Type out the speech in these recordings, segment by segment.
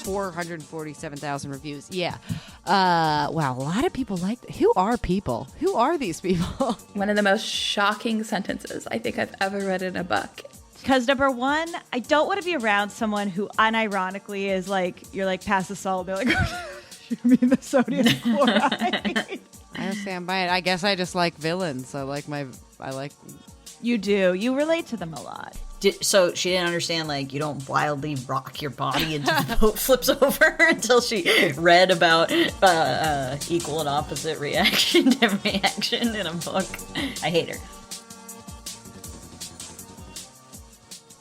447,000 reviews. Yeah. Wow, a lot of people like that. Who are people? Who are these people? One of the most shocking sentences I think I've ever read in a book. Because number one, I don't want to be around someone who unironically is like, you're like, pass the salt. They're like, you mean the sodium chloride? I stand by it. I guess I just like villains. You do. You relate to them a lot. So she didn't understand, like, you don't wildly rock your body until the boat flips over until she read about equal and opposite reaction to reaction in a book. I hate her.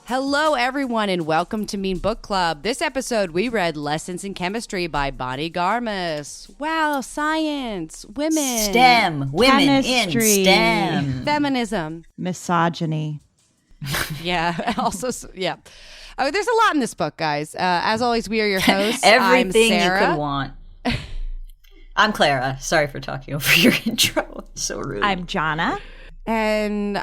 Hello, everyone, and welcome to Mean Book Club. This episode, we read Lessons in Chemistry by Bonnie Garmus. Wow, science, women. STEM, women Chemistry. in STEM. Feminism. Misogyny. Yeah, also, yeah. Oh, there's a lot in this book, guys. As always, we are your hosts. Everything I'm Sarah. you could want. I'm Clara. Sorry for talking over your intro. So rude. I'm Jonna. And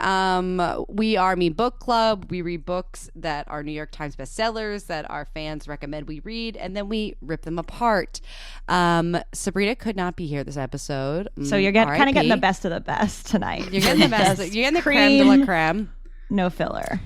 we are Mean Book Club. We read books that are New York Times bestsellers that our fans recommend we read, and then we rip them apart. Sabrina could not be here this episode. So you're kind of getting the best of the best tonight. You're getting the best. You're getting the creme de la creme. No filler.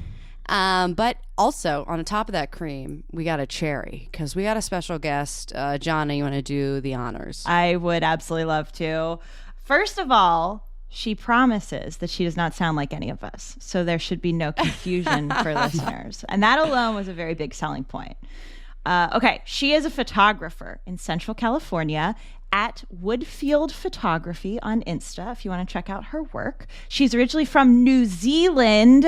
But also, on the top of that cream, we got a cherry because we got a special guest. Jonna, you want to do the honors? I would absolutely love to. First of all, she promises that she does not sound like any of us, so there should be no confusion for listeners. And that alone was a very big selling point. Okay, she is a photographer in Central California at Woodfield Photography on Insta, if you want to check out her work. She's originally from New Zealand,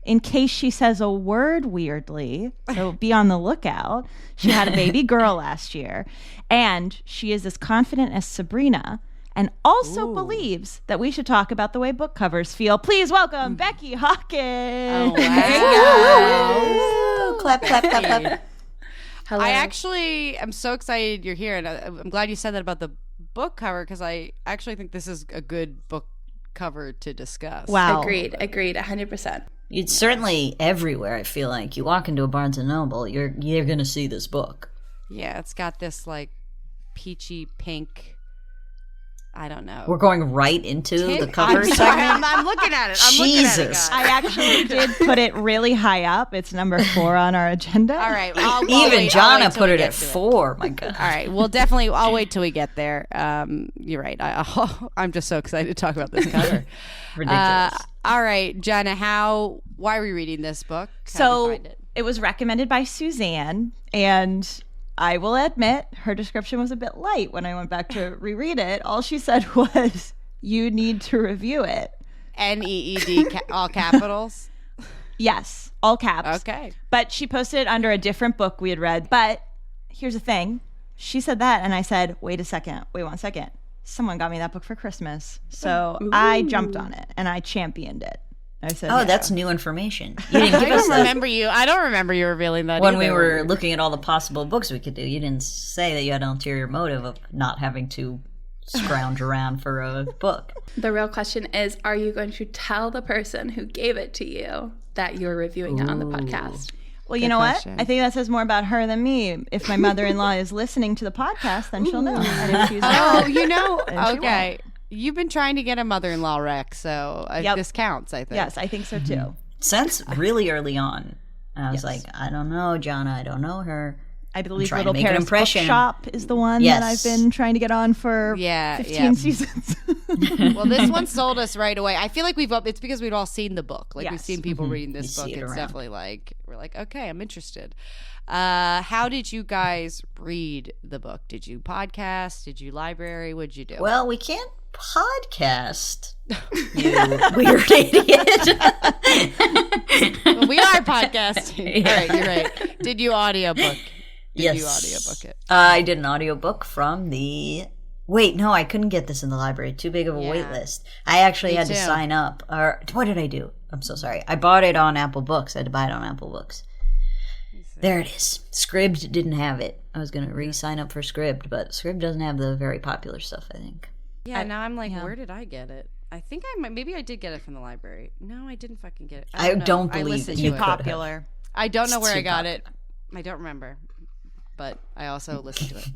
in case she says a word weirdly, so be on the lookout. She had a baby girl last year, and she is as confident as Sabrina, and also believes that we should talk about the way book covers feel. Please welcome Beckie Hawkins. Oh, wow. Clap, clap, clap, clap. Hello. I actually am so excited you're here, and I'm glad you said that about the book cover because I actually think this is a good book cover to discuss. Wow. Agreed, 100%. It's certainly everywhere, I feel like. You walk into a Barnes & Noble, you're going to see this book. Yeah, it's got this like peachy pink, I don't know. We're going right into the cover I'm sorry, segment. I'm looking at it. Jesus. I actually did put it really high up. It's number 4 on our agenda. All right. Even Jonna put it at 4. My God. All right. Well, definitely, I'll wait till we get there. You're right. I'm just so excited to talk about this cover. Ridiculous. All right, Jonna, why are we reading this book? How'd you So find it was recommended by Suzanne, and I will admit her description was a bit light when I went back to reread it. All she said was, you need to review it. NEED, all capitals? Yes, all caps. Okay. But she posted it under a different book we had read. But here's the thing. She said that, and I said, wait 1 second. Someone got me that book for Christmas. So I jumped on it, and I championed it. I said, Oh, yeah. That's new information. You didn't give I us don't that remember you. I don't remember you revealing that when we either. were looking at all the possible books we could do. You didn't say that you had an ulterior motive of not having to scrounge around for a book. The real question is, are you going to tell the person who gave it to you that you're reviewing it on the podcast? Well, you know question. what? I think that says more about her than me. If my mother-in-law is listening to the podcast, then she'll know. And if she's not, then she Okay. You've been trying to get a mother-in-law rec, so this counts, I think. Yes, I think so too. Since really early on, I was like, I don't know, Jonna. I don't know her. I believe trying to Little make an Paris impression. Bookshop is the one Yes. that I've been trying to get on for 15 seasons. Well, this one sold us right away. I feel like it's because we've all seen the book. Like, we've Yes. seen people reading this You book. see it It's around. definitely like, we're like, okay, I'm interested. How did you guys read the book? Did you podcast? Did you library? What'd you do? Well, we can't podcast, you weird idiot. Well, we are podcasting. Yeah. All right, you're right. Did you audiobook? Yes. You audiobook it? I did an audiobook from the... Wait, no, I couldn't get this in the library. Too big of a wait list. I actually had to too. sign up. Or what did I do? I'm so sorry. I bought it on Apple Books. I had to buy it on Apple Books. There it is. Scribd didn't have it. I was going to re-sign up for Scribd, but Scribd doesn't have the very popular stuff, I think. Yeah, now I'm like, where did I get it? I think maybe I did get it from the library. No, I didn't fucking get it. I know. don't I believe listened that to you it. could have. Popular. I don't know It's where too I got popular. it. I don't remember. but I also listened to it.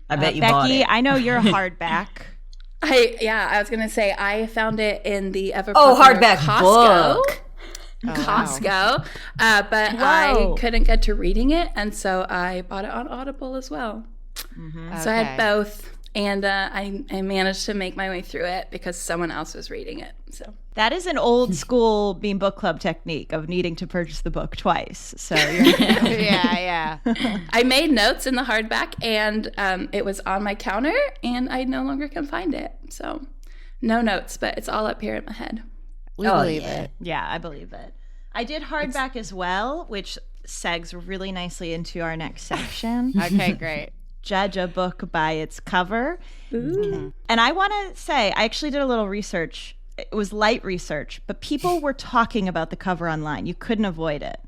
I bet you bought Becky, it. I know you're a hardback. I was gonna say I found it in the ever hardback Costco. book. Costco, but I couldn't get to reading it, and so I bought it on Audible as well. So I had both, and I managed to make my way through it because someone else was reading it. So That is an old school Bean Book Club technique of needing to purchase the book twice. So you're Yeah. I made notes in the hardback, and it was on my counter, and I no longer can find it. So no notes, but it's all up here in my head. We believe it. Yeah, I believe it. I did hardback as well, which segs really nicely into our next section. Okay, great. Judge a book by its cover. And I want to say, I actually did a little research. It was light research, but people were talking about the cover online. You couldn't avoid it.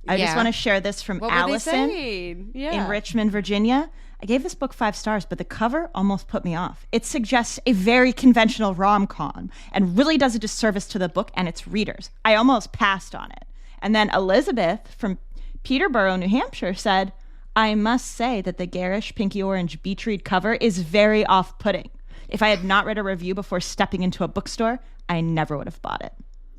I just want to share this from What Allison were they saying? Yeah. in Richmond, Virginia. I gave this book 5 stars, but the cover almost put me off. It suggests a very conventional rom-com and really does a disservice to the book and its readers. I almost passed on it. And then Elizabeth from Peterborough, New Hampshire said, I must say that the garish pinky orange beach read cover is very off-putting. If I had not read a review before stepping into a bookstore, I never would have bought it.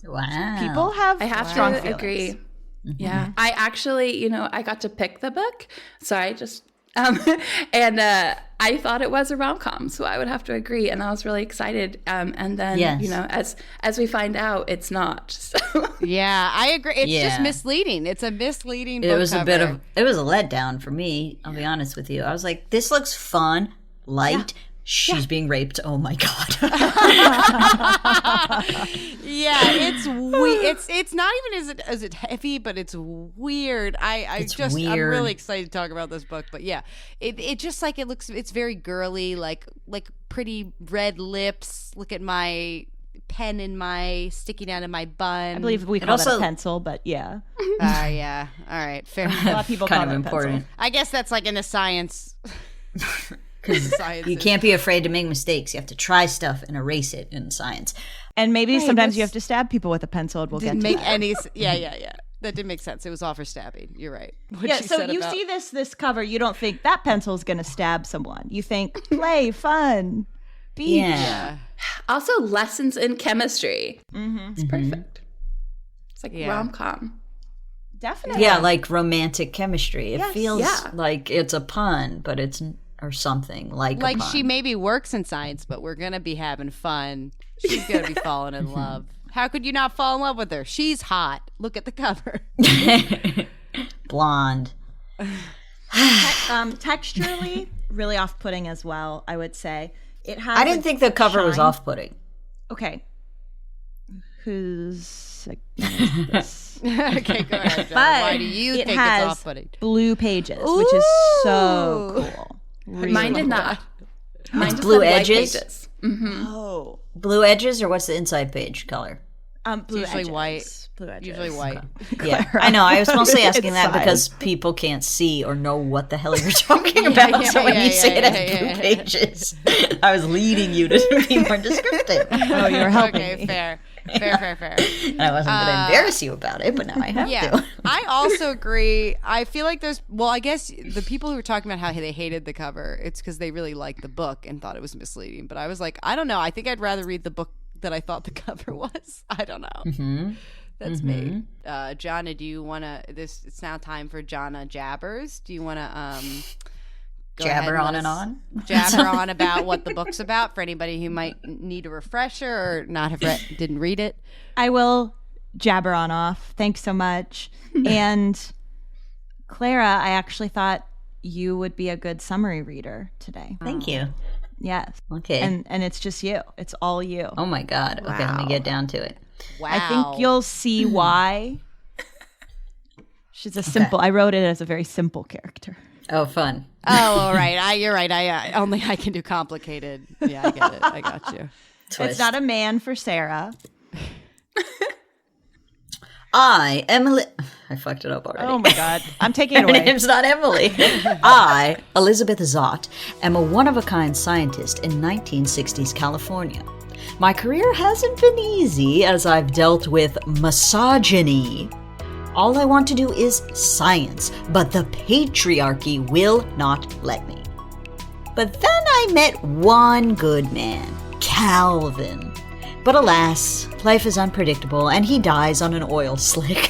Wow. People have I have strong to feelings. agree. Yeah, I actually, I got to pick the book, so I just and I thought it was a rom-com, so I would have to agree, and I was really excited. And then, as we find out, it's not. So. Yeah, I agree. It's just Yeah. misleading. It's a misleading book It was cover. it was a letdown for me, I'll be honest with you. I was like, this looks fun, light. She's being raped. Oh my God. Yeah, it's it's not even as it heavy, but it's weird. I'm weird. really excited to talk about this book, but yeah, it just like it looks. It's very girly, like pretty red lips. Look at my pen in my sticking out of my bun. I believe we call that a pencil, but yeah. Yeah. All right, fair A enough. lot of people kind call of it important. pencil. I guess that's like in the science. You can't be afraid to make mistakes. You have to try stuff and erase it in science. And maybe Hey, sometimes this you have to stab people with a pencil, and we'll get Didn't to make that. any. Yeah. That didn't make sense. It was all for stabbing. You're right. What Yeah, she so said you about- see this cover, you don't think that pencil's going to stab someone. You think play, fun, beach. Yeah. Also, lessons in chemistry. It's perfect. It's like rom-com. Definitely. Yeah, like romantic chemistry. It feels yeah. like it's a pun, but it's or something like a pun. she maybe works in science, but we're gonna be having fun. She's gonna be falling in love. How could you not fall in love with her? She's hot. Look at the cover. Blonde. Texturally, really off-putting as well, I would say. It has I didn't think the cover was shine. off-putting. Okay. Who's this? Okay, go ahead, John. But Why do you it think has it's off-putting? blue pages, which is so cool. Really Mine did cool. not. Mine just blue had white edges? pages. Oh. Blue edges, or what's the inside page color? Blue usually edges. white. Blue edges. Usually white. Yeah, I know. I was mostly asking It's that fine. because people can't see or know what the hell you're talking about. So when you say it has blue pages, I was leading you to be more descriptive. Oh, you're helping Okay, me. fair. And I wasn't going to embarrass you about it, but now I have Yeah, to. I also agree. I feel like I guess the people who were talking about how they hated the cover, it's because they really liked the book and thought it was misleading. But I was like, I don't know. I think I'd rather read the book that I thought the cover was. I don't know. That's me. Jonna, do you want to? It's now time for Jonna Jabbers. Do you want to Jabber on and on? Jabber on about what the book's about for anybody who might need a refresher or not have didn't read it? I will jabber on off. Thanks so much. And Clara, I actually thought you would be a good summary reader today. Thank you. Yes. Okay. And it's just you. It's all you. Oh my God. Okay, let me get down to it. Wow. I think you'll see why. She's a simple. I wrote it as a very simple character. Oh, fun. Oh, all right. You're right. I can do complicated. Yeah, I get it. I got you. Twist. It's not a man for Sarah. I fucked it up already. Oh my God. I'm taking it Her away. name's not Emily. I, Elizabeth Zott, am a one-of-a-kind scientist in 1960s California. My career hasn't been easy as I've dealt with misogyny, All I want to do is science, but the patriarchy will not let me. But then I met one good man, Calvin. But alas, life is unpredictable, and he dies on an oil slick.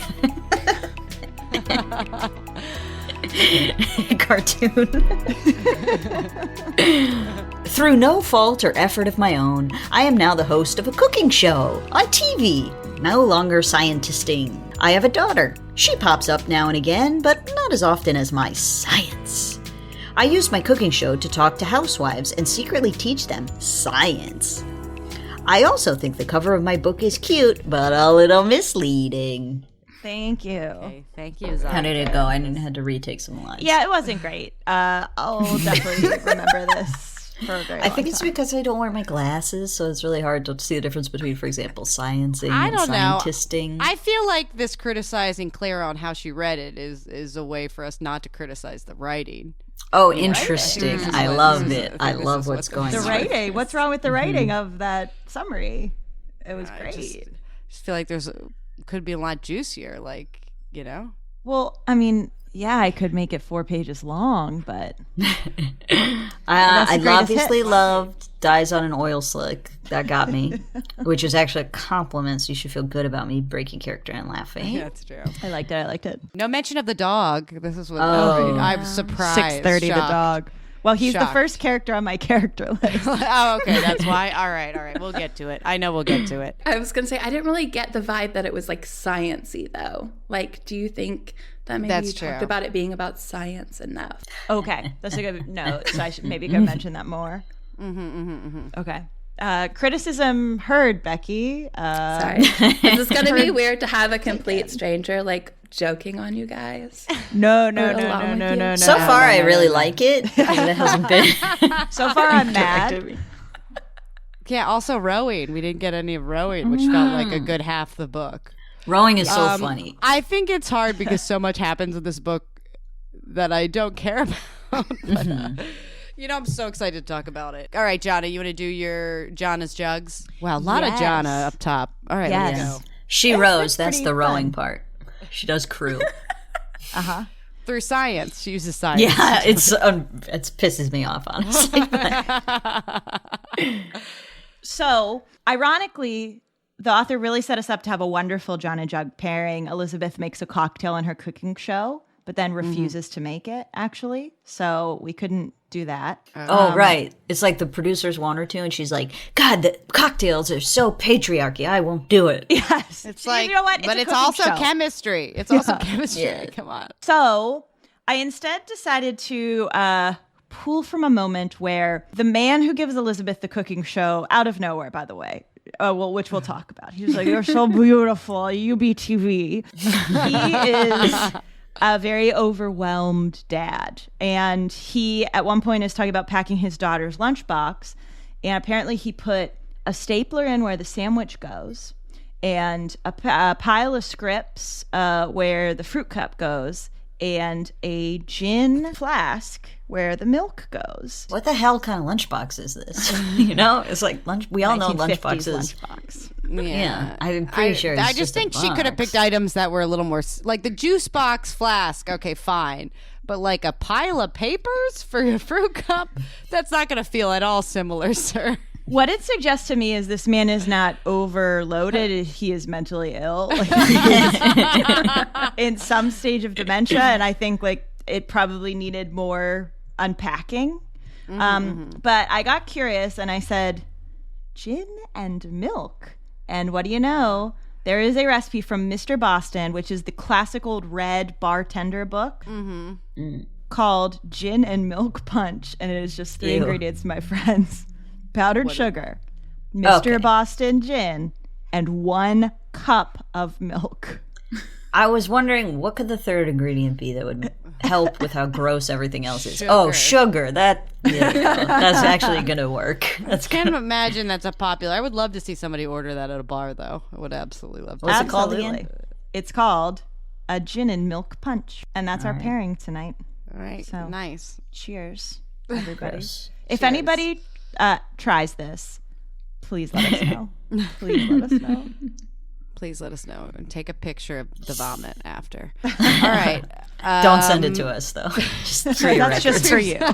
Cartoon. Through no fault or effort of my own, I am now the host of a cooking show on TV. No longer scientisting. I have a daughter. She pops up now and again, but not as often as my science. I use my cooking show to talk to housewives and secretly teach them science. I also think the cover of my book is cute, but a little misleading. Thank you. Okay, thank you, Zara. How did it go? I had to retake some lines. Yeah, it wasn't great. I'll definitely remember this for a very long I think it's time. because I don't wear my glasses, so it's really hard to see the difference between, for example, sciencing I and don't know. scientisting. I feel like this criticizing Claire on how she read it is a way for us not to criticize the writing. Oh, interesting. This is I what- love this is- it. I I think this love is what's what's going The on. writing. What's wrong with the writing of that summary? It was I great. just feel like could be a lot juicier, like, you know? Well, I mean, yeah, I could make it 4 pages long, but I greatest obviously hits. loved Dies on an Oil Slick. That got me, which is actually a compliment, so you should feel good about me breaking character and laughing. That's true. I liked it. I liked it. No mention of the dog. This is what I'm surprised. 6:30 the shocked. dog. Well, he's the Shocked. first character on my character list. Oh, okay, that's why. All right. We'll get to it. I know we'll get to it. I was going to say, I didn't really get the vibe that it was like sciencey though. Like, do you think that maybe That's you talked true. about it being about science enough? Okay, that's a good note. So I should maybe go mention that more. Okay. Criticism heard, Becky. Sorry. Is this going to be weird to have a complete stranger like joking on you guys? No. So far, I really like it. Because it hasn't been. So far, I'm mad. Yeah, also rowing. We didn't get any of rowing, which felt like a good half the book. Rowing is so funny. I think it's hard because so much happens in this book that I don't care about. But, you know, I'm so excited to talk about it. All right, Jonna, you want to do your Jonna's jugs? Wow, a lot of Yes. Jonna up top. All right, Yes. let's go. She rows. That's pretty the rowing fun. part. She does crew. Through science. She uses science. Yeah, it pisses me off, honestly. So, ironically, the author really set us up to have a wonderful John and Jug pairing. Elizabeth makes a cocktail in her cooking show, but then refuses to make it, actually. So we couldn't do that. Oh, right. It's like the producers want her to, and she's like, God, the cocktails are so patriarchy. I won't do it. Yes. It's like, you know what? but a it's cooking also show. chemistry. It's also chemistry. Yeah. Come on. So I instead decided to pull from a moment where the man who gives Elizabeth the cooking show, out of nowhere, by the way, which we'll talk about. He was like, "You're so beautiful, UBTV." He is a very overwhelmed dad. And he, at one point, is talking about packing his daughter's lunchbox. And apparently he put a stapler in where the sandwich goes and a pile of scripts where the fruit cup goes and a gin flask where the milk goes. What the hell kind of lunchbox is this? You know, it's like lunch. We all know 1950s lunchboxes. lunchbox. Yeah, I'm pretty sure. It's I just think a she could have box. picked items that were a little more like the juice box flask. Okay, fine. But like a pile of papers for your fruit cup, that's not going to feel at all similar, sir. What it suggests to me is this man is not overloaded. He is mentally ill. Like, he is in some stage of dementia. And I think like it probably needed more unpacking. But I got curious and I said, gin and milk. And what do you know? There is a recipe from Mr. Boston, which is the classic old red bartender book called Gin and Milk Punch. And it is just 3 Ew. ingredients, my friends. Powdered sugar, Mr. Okay. Boston gin, and 1 cup of milk. I was wondering what could the third ingredient be that would help with how gross everything else is. Oh, sugar. That's actually gonna work. That's Can't imagine that's a popular. I would love to see somebody order that at a bar, though. I would absolutely love to. What's it called Absolutely. again? It's called a gin and milk punch. And that's our pairing tonight. All right, So- nice. Cheers, everybody. Gross. If anybody tries this, please let us know. Please let us know. Please let us know and take a picture of the vomit after. All right. Don't send it to us, though. Just for your That's just for you. All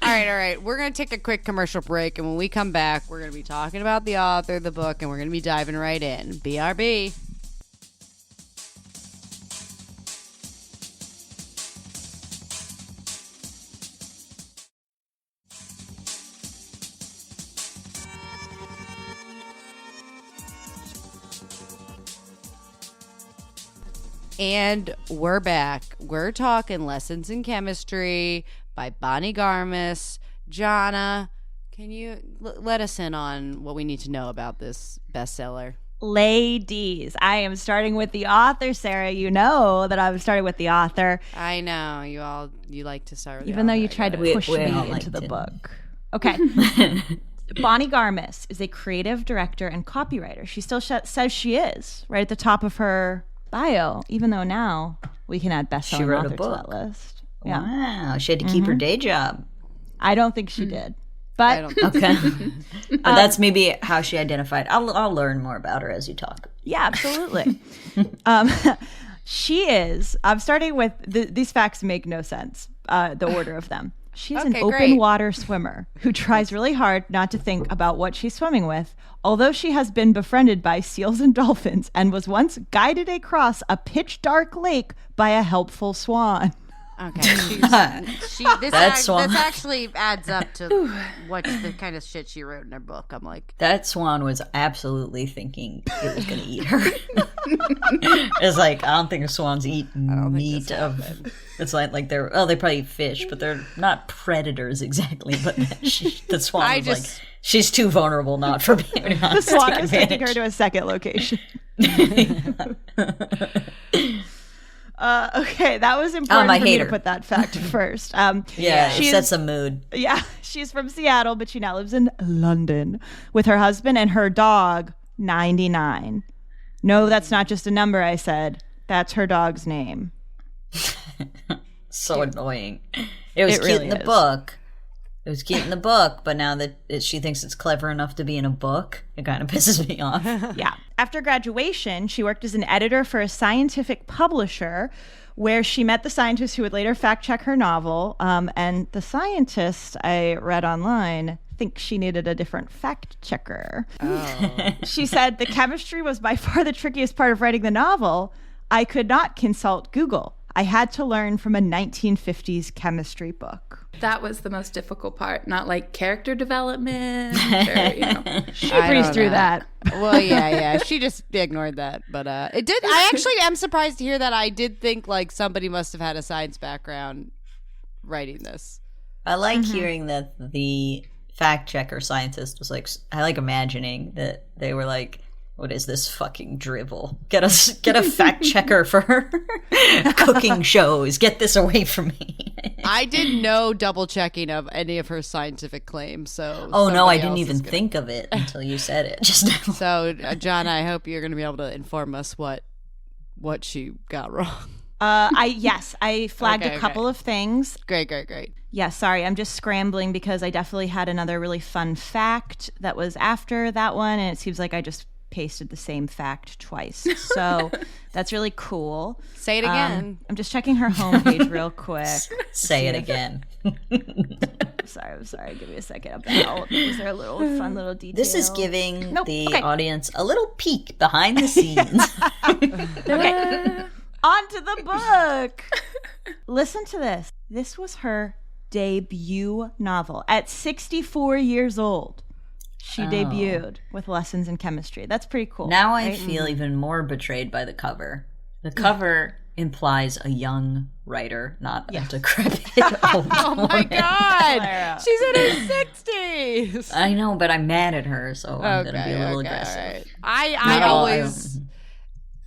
right. We're going to take a quick commercial break, and when we come back, we're going to be talking about the author of the book, and we're going to be diving right in. BRB. And we're back. We're talking Lessons in Chemistry by Bonnie Garmus. Jonna, can you let us in on what we need to know about this bestseller? Ladies, I am starting with the author, Sarah. You know that I'm starting with the author. I know. You like to start with Even the though author. you tried to push me into the book. Okay. Bonnie Garmus is a creative director and copywriter. She still says she is, right at the top of her bio, even though now we can add best-selling wrote a author to book. that list. Wow, she had to keep her day job. I don't think she did. But I don't think Okay. But that's maybe how she identified. I'll learn more about her as you talk. yeah, absolutely. She is, I'm starting with, these facts make no sense, the order of them. She's an Okay, open great. water swimmer who tries really hard not to think about what she's swimming with, although she has been befriended by seals and dolphins and was once guided across a pitch dark lake by a helpful swan. Okay. This actually adds up to what's the kind of shit she wrote in her book. I'm like, That swan was absolutely thinking it was going to eat her. It's like, I don't think swans eat meat of. It's like they're they probably eat fish, but they're not predators exactly. But the swan was like, she's too vulnerable not for being. The swan is taking her to a second location. Okay, that was important I for me hate to her. put that fact first. Yeah, it she's- sets a mood. Yeah, she's from Seattle, but she now lives in London with her husband and her dog, 99. No, that's not just a number, I said. That's her dog's name. So annoying. It was It cute really in the is. book. It was cute in the book, but now that she thinks it's clever enough to be in a book, it kind of pisses me off. Yeah. After graduation, she worked as an editor for a scientific publisher where she met the scientist who would later fact check her novel. And the scientist I read online thinks she needed a different fact checker. She said, the chemistry was by far the trickiest part of writing the novel. I could not consult Google. I had to learn from a 1950s chemistry book. That was the most difficult part, not like character development or, She I breezed don't through know. that. Well, yeah. She just ignored that, but it did. I actually am surprised to hear that. I did think like somebody must have had a science background writing this. I like hearing that the fact checker scientist was like, I like imagining that they were like, what is this fucking drivel? Get a fact checker for her cooking shows. Get this away from me. I did no double checking of any of her scientific claims. So Oh no, I somebody didn't else even is gonna- think of it until you said it just now. So, John, I hope you're going to be able to inform us what she got wrong. I flagged Okay, a couple of things. Great. Yeah, sorry, I'm just scrambling because I definitely had another really fun fact that was after that one, and it seems like I just pasted the same fact twice. So that's really cool. Say it again. I'm just checking her homepage real quick. Say it again. I'm sorry. Give me a second. Is there a little fun little detail? This is giving Nope, the okay. audience a little peek behind the scenes. Okay. On to the book. Listen to this. This was her debut novel at 64 years old. She debuted with Lessons in Chemistry. That's pretty cool. Now I feel even more betrayed by the cover. The cover implies a young writer, not a decrepit old Oh my woman. God. She's in her 60s. I know, but I'm mad at her, so I'm going to be a little aggressive. All right.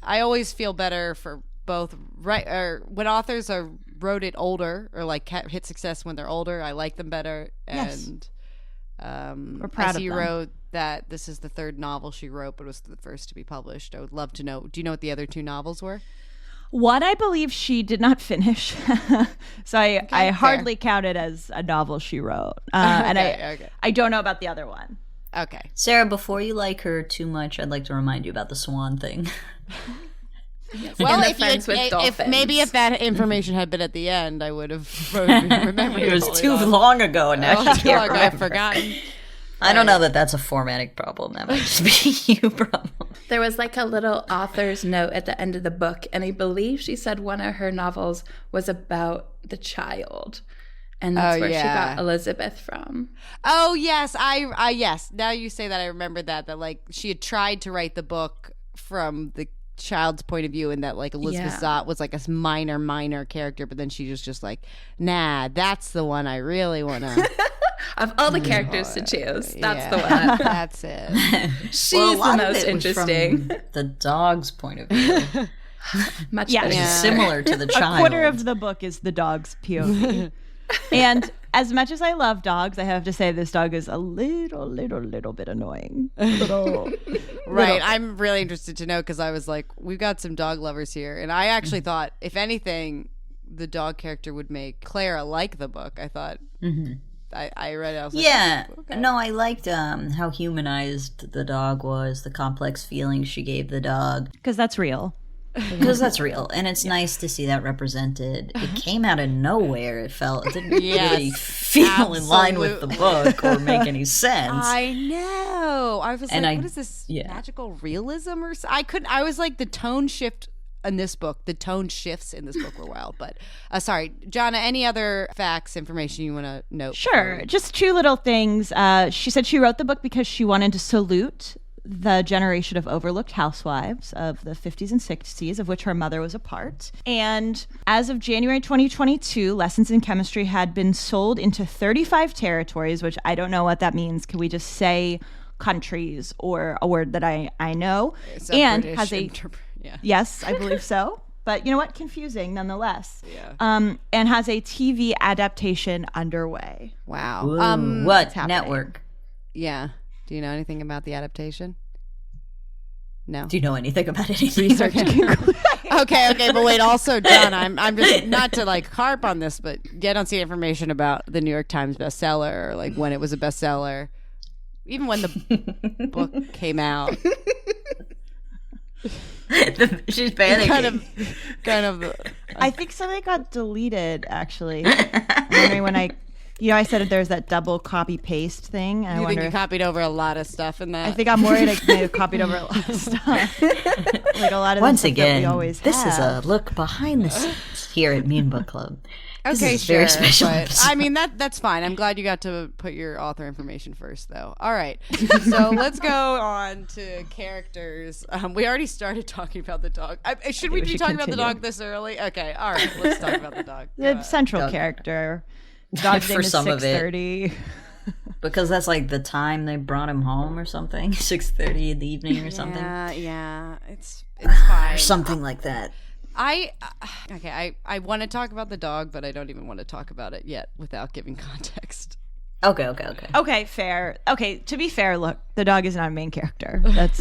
I always feel better for both when authors wrote it older or like hit success when they're older. I like them better. And We're proud I of see you them. wrote that this is the third novel she wrote, but it was the first to be published. I would love to know. Do you know what the other two novels were? One, I believe she did not finish. So I fair. hardly count it as a novel she wrote. And I don't know about the other one. Okay. Sarah, before you like her too much, I'd like to remind you about the swan thing. Well, if that information had been at the end, I would have remembered. It was too long ago, and now she can't remember. I've forgotten. I don't know that that's a formatting problem. That might just be you problem. There was like a little author's note at the end of the book, and I believe she said one of her novels was about the child. And that's where she got Elizabeth from. Oh, yes. I yes. Now you say that, I remember that like she had tried to write the book from the child's point of view, and that like Elizabeth Zott was like a minor character, but then she was just like, nah, that's the one I really want to. Of all the characters to choose, that's the one. That's it. She's the most interesting. From the dog's point of view. Much better. Similar to the child. A quarter of the book is the dog's POV. And as much as I love dogs, I have to say this dog is a little bit annoying. Right. I'm really interested to know, because I was like, we've got some dog lovers here. And I actually thought, if anything, the dog character would make Clara like the book. I thought, I read it. I was like, okay. No, I liked how humanized the dog was, the complex feelings she gave the dog. Because that's real. Because that's real, and it's nice to see that represented. It came out of nowhere. It didn't really feel in line with the book or make any sense. I know. I was what is this magical realism or I was like, the tone shift in this book. The tone shifts in this book were wild. But sorry, Jonna. Any other facts, information you want to note? Sure. Just two little things. She said she wrote the book because she wanted to salute the generation of overlooked housewives of the 50s and 60s, of which her mother was a part. And as of January 2022, Lessons in Chemistry had been sold into 35 territories, which I don't know what that means. Can we just say countries, or a word that I know? And British has a... Yes, I believe so. But you know what? Confusing nonetheless. Yeah. And has a TV adaptation underway. Wow. What network? Yeah. Do you know anything about the adaptation? No. Do you know anything about anything? Research. Okay, but wait. Also, John, I'm just not to like harp on this, but I don't see information about the New York Times bestseller, or like when it was a bestseller, even when the book came out. She's panicking. Kind of. I think something got deleted. Actually, I'm wondering when I said there's that double copy paste thing. And I think you copied over a lot of stuff in that? I think I'm worried I may have copied over a lot of stuff. Like a lot of Once stuff again, that we always this have. is a look behind the scenes here at Mean Book Club. Okay, sure. Very special but, episode. I mean, that's fine. I'm glad you got to put your author information first, though. All right. So let's go on to characters. We already started talking about the dog. Should we be talking about the dog this early? Okay. All right. Let's talk about the dog. The central character. Dog's name is 6:30. Because that's like the time they brought him home or something. 6:30 in the evening or something. Yeah. It's fine. Or something like that. I want to talk about the dog, but I don't even want to talk about it yet without giving context. Okay, fair. Okay, to be fair, look, the dog is not a main character. That's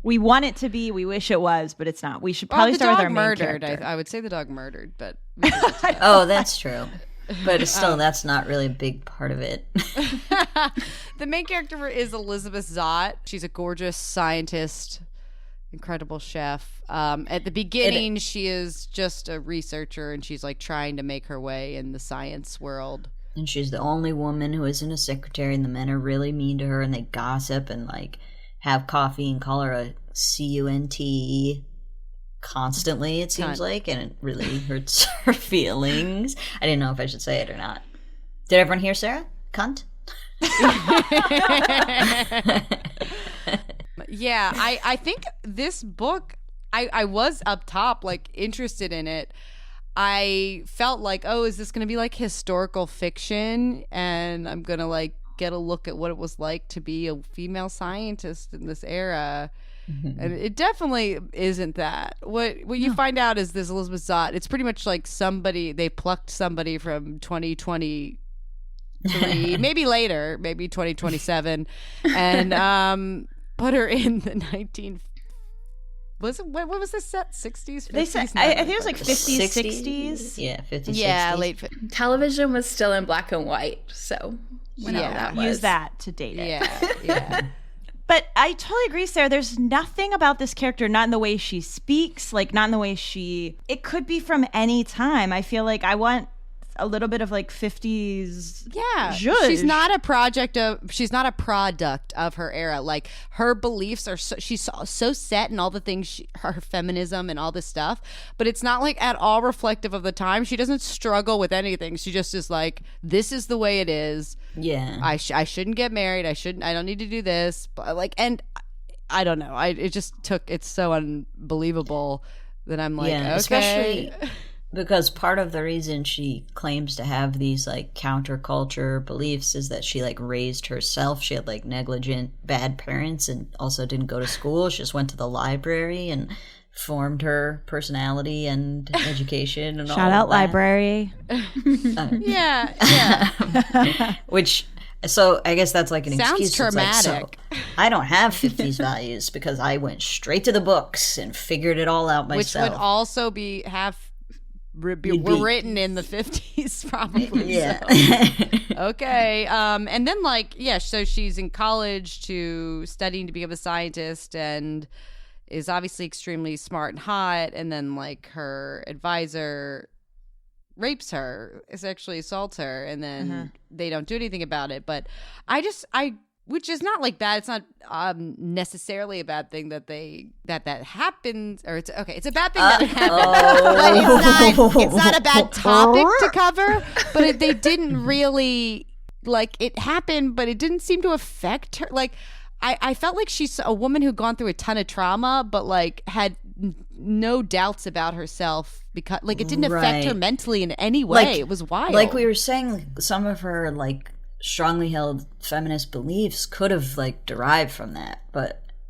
we want it to be. We wish it was, but it's not. We should probably start with our main character. I would say the dog murdered, but oh, that's true. But still, that's not really a big part of it. The main character is Elizabeth Zott. She's a gorgeous scientist, incredible chef. At the beginning, she is just a researcher, and she's like trying to make her way in the science world. And she's the only woman who isn't a secretary, and the men are really mean to her, and they gossip and like have coffee and call her a cunt constantly, it seems like, and it really hurts her feelings. I didn't know if I should say it or not. Did everyone hear Sarah? Cunt? Yeah, I think this book, I was up top like interested in it. I felt like, oh, is this going to be like historical fiction, and I'm going to like get a look at what it was like to be a female scientist in this era. Mm-hmm. And it definitely isn't that. What you find out is this Elizabeth Zott, it's pretty much like they plucked somebody from 2023, maybe later, maybe 2027, and put her in the 1950s. What was this set? 60s? 50s? They said, I think it was like 50s, 60s. Yeah, 50s, yeah, 60s. late. Television was still in black and white, so whenever that was. Use that to date it. Yeah. But I totally agree, Sarah. There's nothing about this character, not in the way she speaks, like not in the way it could be from any time. I feel like I want a little bit of like 50s. Yeah. zhuzh. She's not a product of her era. Like her beliefs are she's so set in all the things her feminism and all this stuff, but it's not like at all reflective of the time. She doesn't struggle with anything. She just is like, this is the way it is. Yeah. I shouldn't get married. I don't need to do this. But like, and I don't know. It's so unbelievable that I'm like, okay. Especially because part of the reason she claims to have these like counterculture beliefs is that she like raised herself. She had like negligent, bad parents and also didn't go to school. She just went to the library and formed her personality and education and all Shout out that. library. Yeah. Which, so I guess that's like an Sounds excuse. traumatic. I don't have 50s values because I went straight to the books and figured it all out myself. Which would also be written in the 50s probably. Yeah. So. Okay. And then so she's in college studying to become a scientist and is obviously extremely smart and hot, and then like her advisor rapes her, sexually assaults her, and then they don't do anything about it. But which is not like bad. It's not necessarily a bad thing that happens, or it's okay. It's a bad thing that happens, but it's not a bad topic to cover. But they didn't really it happened, but it didn't seem to affect her. Like I felt like she's a woman who'd gone through a ton of trauma, but like had no doubts about herself because it didn't affect her mentally in any way. It was wild. Like we were saying, some of her strongly held feminist beliefs could have derived from that,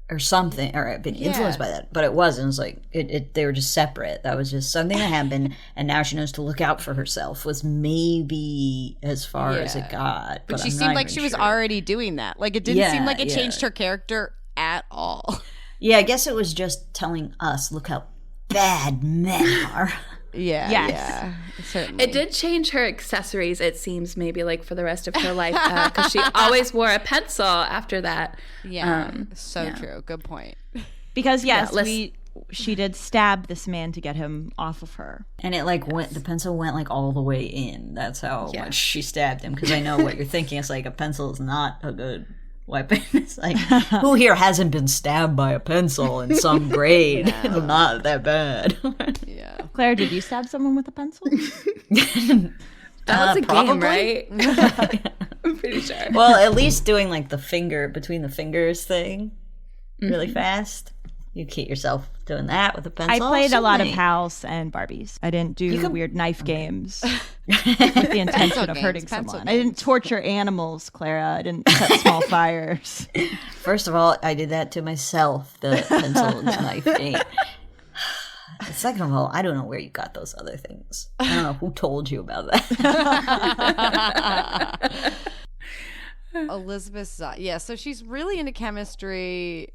or something, or been influenced by that, but it wasn't. It was they were just separate. That was just something that happened, and now she knows to look out for herself. Was maybe as far as it got, but she seemed like she was already doing that. It didn't seem like it changed her character at all. Yeah, I guess it was just telling us, look how bad men are. Yeah, certainly. It did change her accessories, it seems, maybe for the rest of her life, because she always wore a pencil after that. Yeah, true. Good point. Because she did stab this man to get him off of her, and it the pencil went all the way in. That's how much she stabbed him. Because I know what you're thinking. It's a pencil is not a good weapon. It's who here hasn't been stabbed by a pencil in some grade? It's not that bad. Yeah. Claire, did you stab someone with a pencil? That was a probably. game, right? I'm pretty sure. Well, at least doing the finger between the fingers thing really fast. You keep yourself doing that with a pencil. I played a lot of House and Barbies. I didn't do weird knife games with the intention of hurting someone. I didn't torture animals, Clara. I didn't set small fires. First of all, I did that to myself, the pencil and knife game. Second of all, I don't know where you got those other things. I don't know who told you about that. Elizabeth, so she's really into chemistry.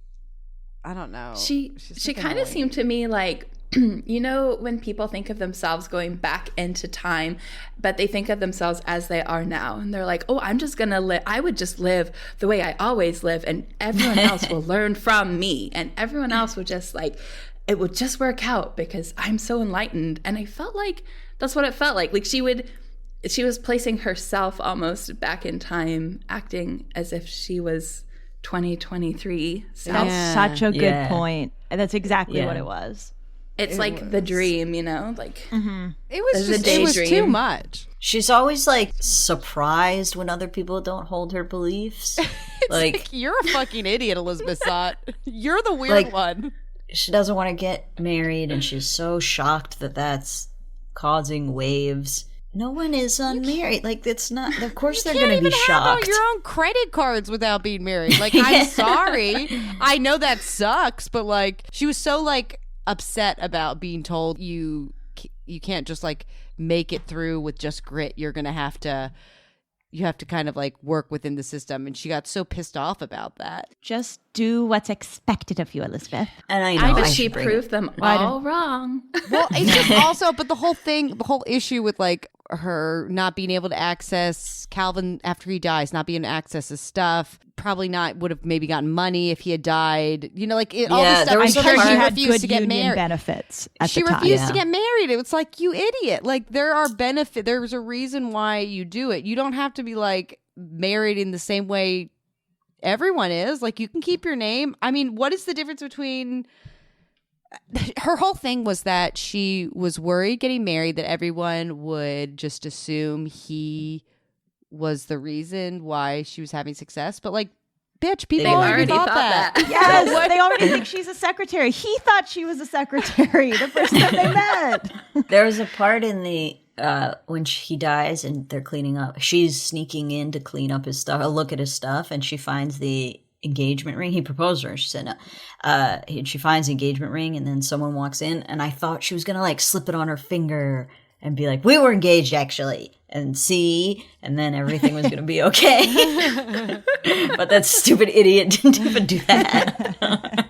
I don't know. She kind of seemed to me like, when people think of themselves going back into time, but they think of themselves as they are now. And they're like, oh, I'm just going to live. I would just live the way I always live. And everyone else will learn from me. And everyone else would just it would just work out because I'm so enlightened. And I felt like that's what it felt like. She was placing herself almost back in time, acting as if she was 2023. So. That's such a good point. That's exactly what it was. It's the dream, It was too much. She's always surprised when other people don't hold her beliefs. You're a fucking idiot, Elizabeth Zott. You're the weird one. She doesn't want to get married, and she's so shocked that that's causing waves. No one is unmarried. It's not. Of course, they're going to be shocked. You can't even have your own credit cards without being married. I'm sorry. I know that sucks, but she was so upset about being told you can't just make it through with just grit. You're going to have to. You have to kind of work within the system, and she got so pissed off about that. Just do what's expected of you, Elizabeth. And I know, but she proved them all wrong. Well, it's just also, but the whole issue with her not being able to access Calvin after he dies, not being able to access his stuff, probably not would have maybe gotten money if he had died. You know, like all this stuff. there was Because she she had refused good to get union married. benefits at She the time. refused to get married. It was like, you idiot. Like, there are benefits. There's a reason why you do it. You don't have to be like married in the same way everyone is. Like, you can keep your name. I mean, what is the difference between... Her whole thing was that she was worried getting married that everyone would just assume he was the reason why she was having success. But like, bitch, people already thought that. Yes, they already think she's a secretary. He thought she was a secretary the first time they met. There was a part in the when he dies and they're cleaning up. She's sneaking in to clean up his stuff, look at his stuff, and she finds the engagement ring. He proposed to her. She said no. And she finds the engagement ring, and then someone walks in, and I thought she was gonna like slip it on her finger and be like, "We were engaged actually," and then everything was gonna be okay. But that stupid idiot didn't even do that.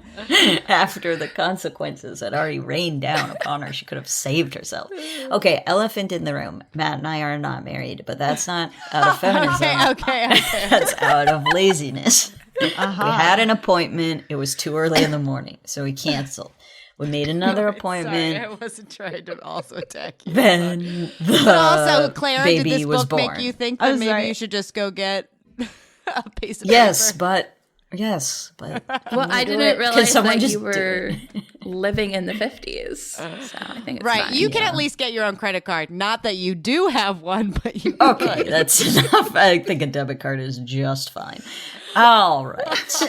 After the consequences had already rained down upon her, she could have saved herself. Okay, elephant in the room. Matt and I are not married, but that's not out of feminism. Okay. That's out of laziness. We had an appointment. It was too early in the morning, so we canceled. We made another appointment. Sorry, I wasn't trying to also attack you. Then But also, Clara, did baby this was book born. make you think that maybe sorry. you should just go get a piece of Yes, paper? but Well, I do didn't it? Can realize someone that just you do were living in the 50s. So I think it's Right, fine. you can at least get your own credit card. Not that you do have one, but you okay, that's enough. I think a debit card is just fine. All right.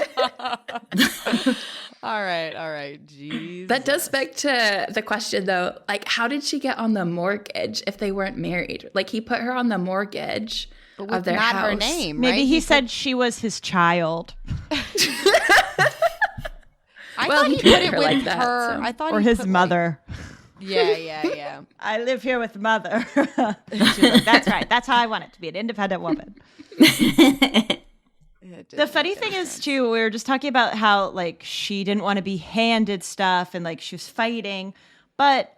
All right. Jeez. That does beg to the question, though, like, how did she get on the mortgage if they weren't married? Like, he put her on the mortgage of their not house. her name. Maybe right? he said she was his child. I Well, thought he he put treated it her with like that, her. so. I thought Or he his put, mother. Like, yeah. I live here with mother. She's like, that's right. That's how I want it to be, an independent woman. The funny thing is, too, we were just talking about how, like, she didn't want to be handed stuff and, like, she was fighting. But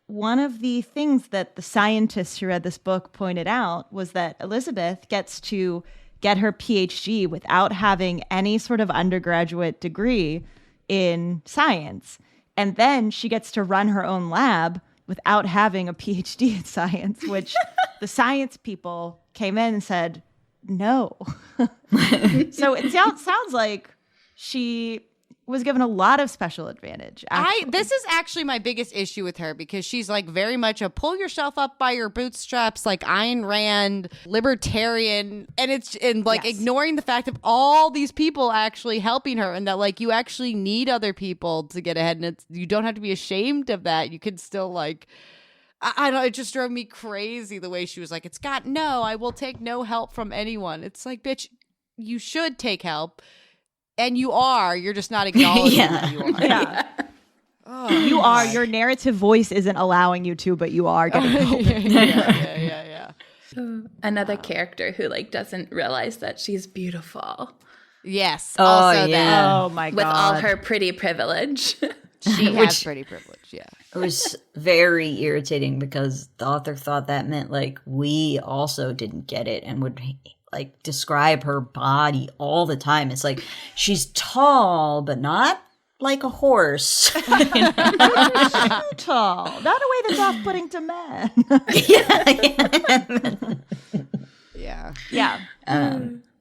one of the things that the scientists who read this book pointed out was that Elizabeth gets to get her PhD without having any sort of undergraduate degree in science. And then she gets to run her own lab without having a PhD in science, which the science people came in and said, no. So it sounds like she was given a lot of special advantage. This is actually my biggest issue with her, because she's like very much a pull yourself up by your bootstraps, like Ayn Rand, libertarian, and ignoring the fact of all these people actually helping her, and that like you actually need other people to get ahead, and you don't have to be ashamed of that. You can still like, I don't know, it just drove me crazy the way she was like, I will take no help from anyone. It's like, bitch, you should take help. And you're just not acknowledging that you are. Yeah. You are, your narrative voice isn't allowing you to, but you are getting help. Yeah. Another character who, like, doesn't realize that she's beautiful Yes. Oh, Also yeah. Oh my God. with all her pretty privilege. she has pretty privilege, yeah. It was very irritating because the author thought that meant like we also didn't get it and would like describe her body all the time. It's like she's tall, but not like a horse. Tall. Not a way that's off-putting to men. Yeah.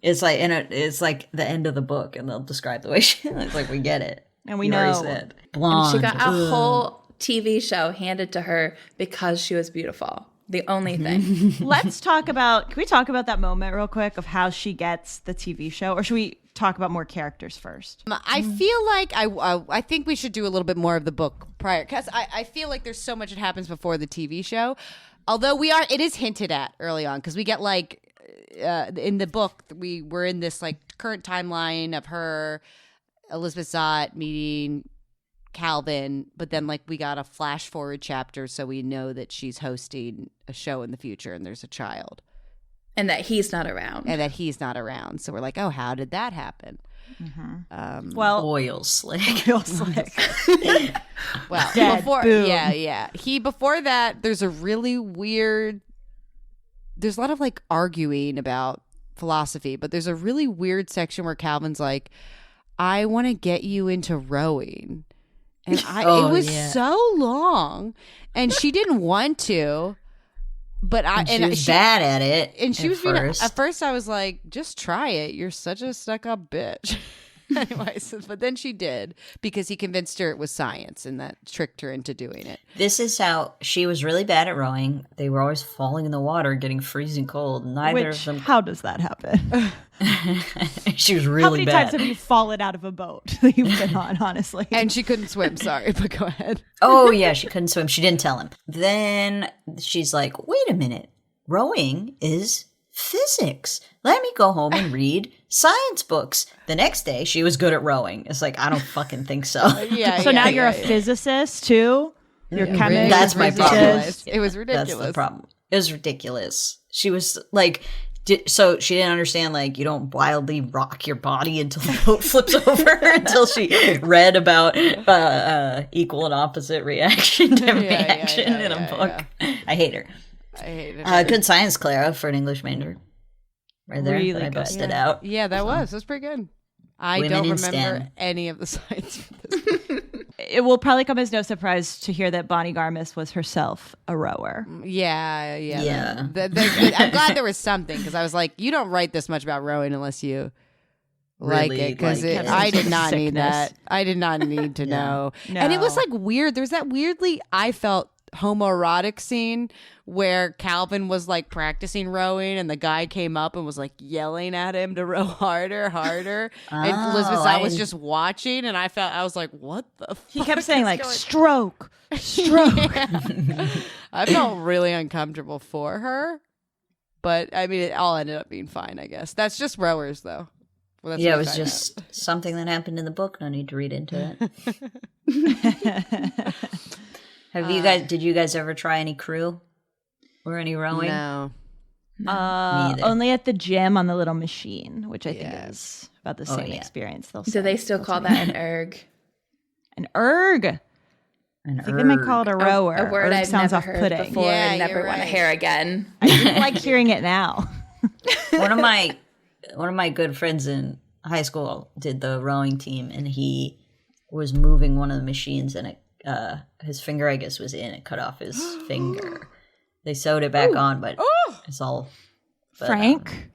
It's like it's like the end of the book, and they'll describe the way she. It's like we get it, And we You already know. said. Blonde. She got a whole TV show handed to her because she was beautiful. The only thing. Let's talk about, can we talk about that moment real quick of how she gets the TV show? Or should we talk about more characters first? I feel like I think we should do a little bit more of the book prior, because I feel like there's so much that happens before the TV show. Although it is hinted at early on, because we get like in the book we're in this like current timeline of her, Elizabeth Zott meeting Calvin, but then like we got a flash forward chapter, so we know that she's hosting a show in the future and there's a child. And that he's not around. So we're like, oh, how did that happen? Well, oil slick. real slick. Well, Dead. before Boom. before that, there's a really weird there's a lot of like arguing about philosophy, but there's a really weird section where Calvin's like, I want to get you into rowing. And it was so long, and she didn't want to, but she was bad at it. And she was first. At first I was like, just try it. You're such a stuck-up bitch. Anyways, but then she did, because he convinced her it was science, and that tricked her into doing it. This is how she was really bad at rowing. They were always falling in the water, getting freezing cold. Neither of them. How does that happen? She was really bad. How many times have you fallen out of a boat that you've been on, honestly? And she couldn't swim. Sorry, but go ahead. Oh, yeah, she couldn't swim. She didn't tell him. Then she's like, wait a minute. Rowing is physics. Let me go home and read science books. The next day, she was good at rowing. It's like, I don't fucking think so. So now you're a physicist too? You're chemist. That's my problem. It was ridiculous. That's the problem. It was ridiculous. She was like, so she didn't understand, like, you don't wildly rock your body until the boat flips over until she read about equal and opposite reaction to every action in a book. Yeah. I hate her. I hate it. Good science, Clara, for an English major. Right there. Really I good. busted out. Yeah, that was pretty good. I Women don't in remember STEM. any of the science from this book. It will probably come as no surprise to hear that Bonnie Garmus was herself a rower. Yeah. Yeah. I'm glad there was something, because I was like, you don't write this much about rowing unless you like Really it, because like it. I did not need Sickness. that. I did not need to know. No. And it was like weird. There's that weirdly, I felt, homoerotic scene where Calvin was like practicing rowing, and the guy came up and was like yelling at him to row harder. And Elizabeth was just watching, and I was like, what the fuck? He kept saying like, stroke. I felt really uncomfortable for her, but I mean, it all ended up being fine, I guess. That's just rowers, though. Well, that's Yeah, what it was I just something that happened in the book. No need to read into it. Did you guys ever try any crew or any rowing? No. Only at the gym on the little machine, which I think is about the same experience. Do they still call that an erg? An erg. I think they might call it a rower. A word Erg I've sounds never heard off-putting. before and Yeah, never you're want to right. hear again. I didn't like hearing it now. One of my good friends in high school did the rowing team, and he was moving one of the machines, and his finger, I guess, was in it. Cut off his finger. They sewed it back on, but it's all. But, Frank?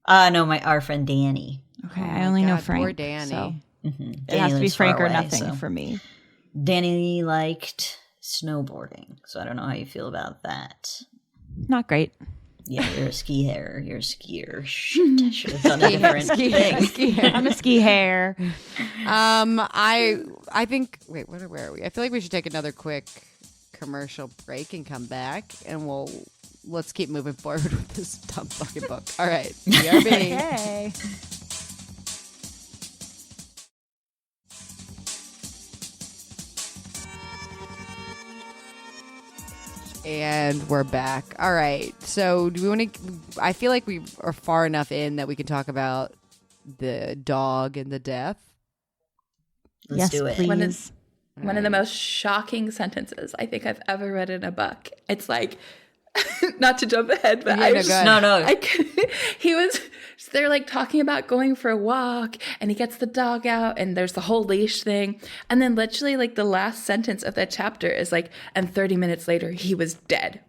No, our friend Danny. Okay, I only know God, Frank. poor Danny. So Danny it has to be lives far Frank or away, nothing so. for me. Danny liked snowboarding, so I don't know how you feel about that. Not great. Yeah, you're a skier. You're a skier. Shit, I should have done a different thing. I'm a ski hair. I think. Wait, where are we? I feel like we should take another quick commercial break and come back, and let's keep moving forward with this dumb fucking book. All right, BRB. Hey. And we're back. All right. So do we want to? I feel like we are far enough in that we can talk about the dog and the death. Let's do it. Please. One of the most shocking sentences I think I've ever read in a book. It's like, not to jump ahead, but they're like talking about going for a walk, and he gets the dog out, and there's the whole leash thing. And then literally like the last sentence of that chapter is like, and 30 minutes later, he was dead.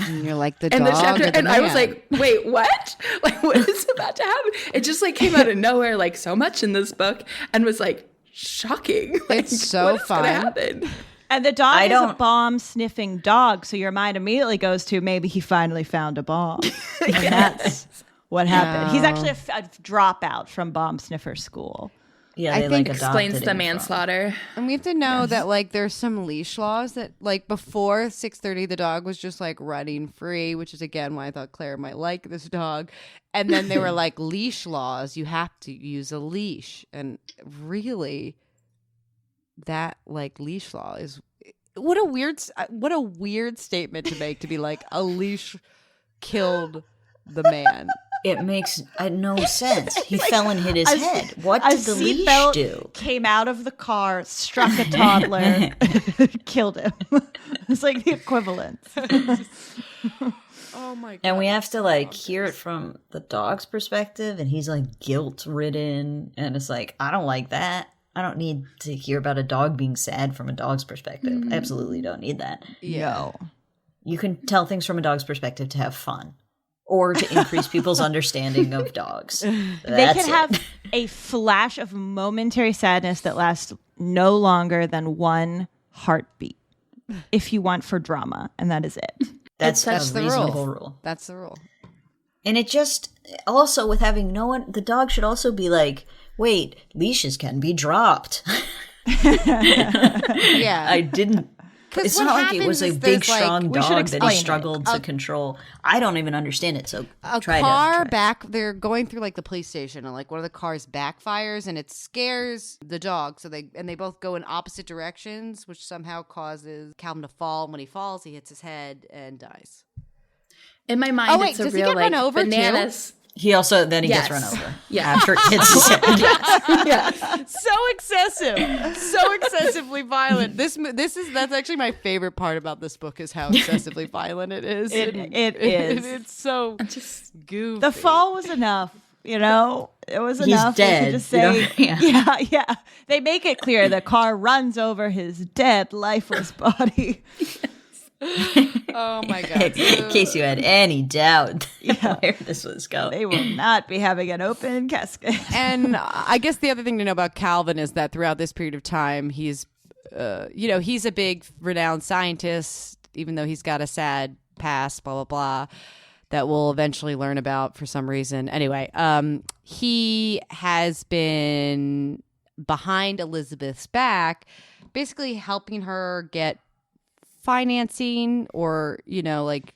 And you're like the And dog. the chapter, or the and I was man? like, wait, what? Like, what is about to happen? It just like came out of nowhere, like so much in this book, and was like shocking. Like, It's so what is gonna fun. happen? And the dog is a bomb-sniffing dog, so your mind immediately goes to maybe he finally found a bomb. And that's what happened. He's actually a dropout from bomb sniffer school. Yeah, I they think like Explains adopted the him manslaughter. And we have to know that like there's some leash laws that like before 6:30 the dog was just like running free, which is again why I thought Claire might like this dog. And then they were like leash laws, you have to use a leash. And really that like leash law is what a weird statement to make, to be like a leash killed the man. It makes no sense. He fell and hit his head. What did the leash do? Came out of the car, struck a toddler, killed him. It's like the equivalent. Oh my god. And we have to like hear it from the dog's perspective, and he's like guilt ridden, and it's like, I don't like that. I don't need to hear about a dog being sad from a dog's perspective. Absolutely don't need that. No. You can tell things from a dog's perspective to have fun or to increase people's understanding of dogs. They can have a flash of momentary sadness that lasts no longer than one heartbeat if you want for drama, and that is it. That's a the reasonable rule. That's the rule. And it just, also with having no one, the dog should also be like, wait, leashes can be dropped. Yeah. I didn't. It's what not like it was a happens is big, there's, like- strong we should dog that explain he it. struggled to control. I don't even understand it, so A try car to. back, they're going through like the police station, and like one of the cars backfires, and it scares the dog. So they both go in opposite directions, which somehow causes Calvin to fall. And when he falls, he hits his head and dies. In my mind, Oh, wait, it's a does he real get run like over, too? bananas. He also, then he Yes. gets run over. Yeah. After it hits his head. So excessive, so excessively violent. That's actually my favorite part about this book is how excessively violent it is. It is. It's so Just goofy. The fall was enough, you know? It was He's enough. They dead. could just You say, don't- yeah. They make it clear the car runs over his dead, lifeless body. Oh my god. In case you had any doubt where this was going. They will not be having an open casket. And I guess the other thing to know about Calvin is that throughout this period of time, he's a big renowned scientist, even though he's got a sad past, blah, blah, blah, that we'll eventually learn about for some reason. Anyway, he has been behind Elizabeth's back, basically helping her get financing or, like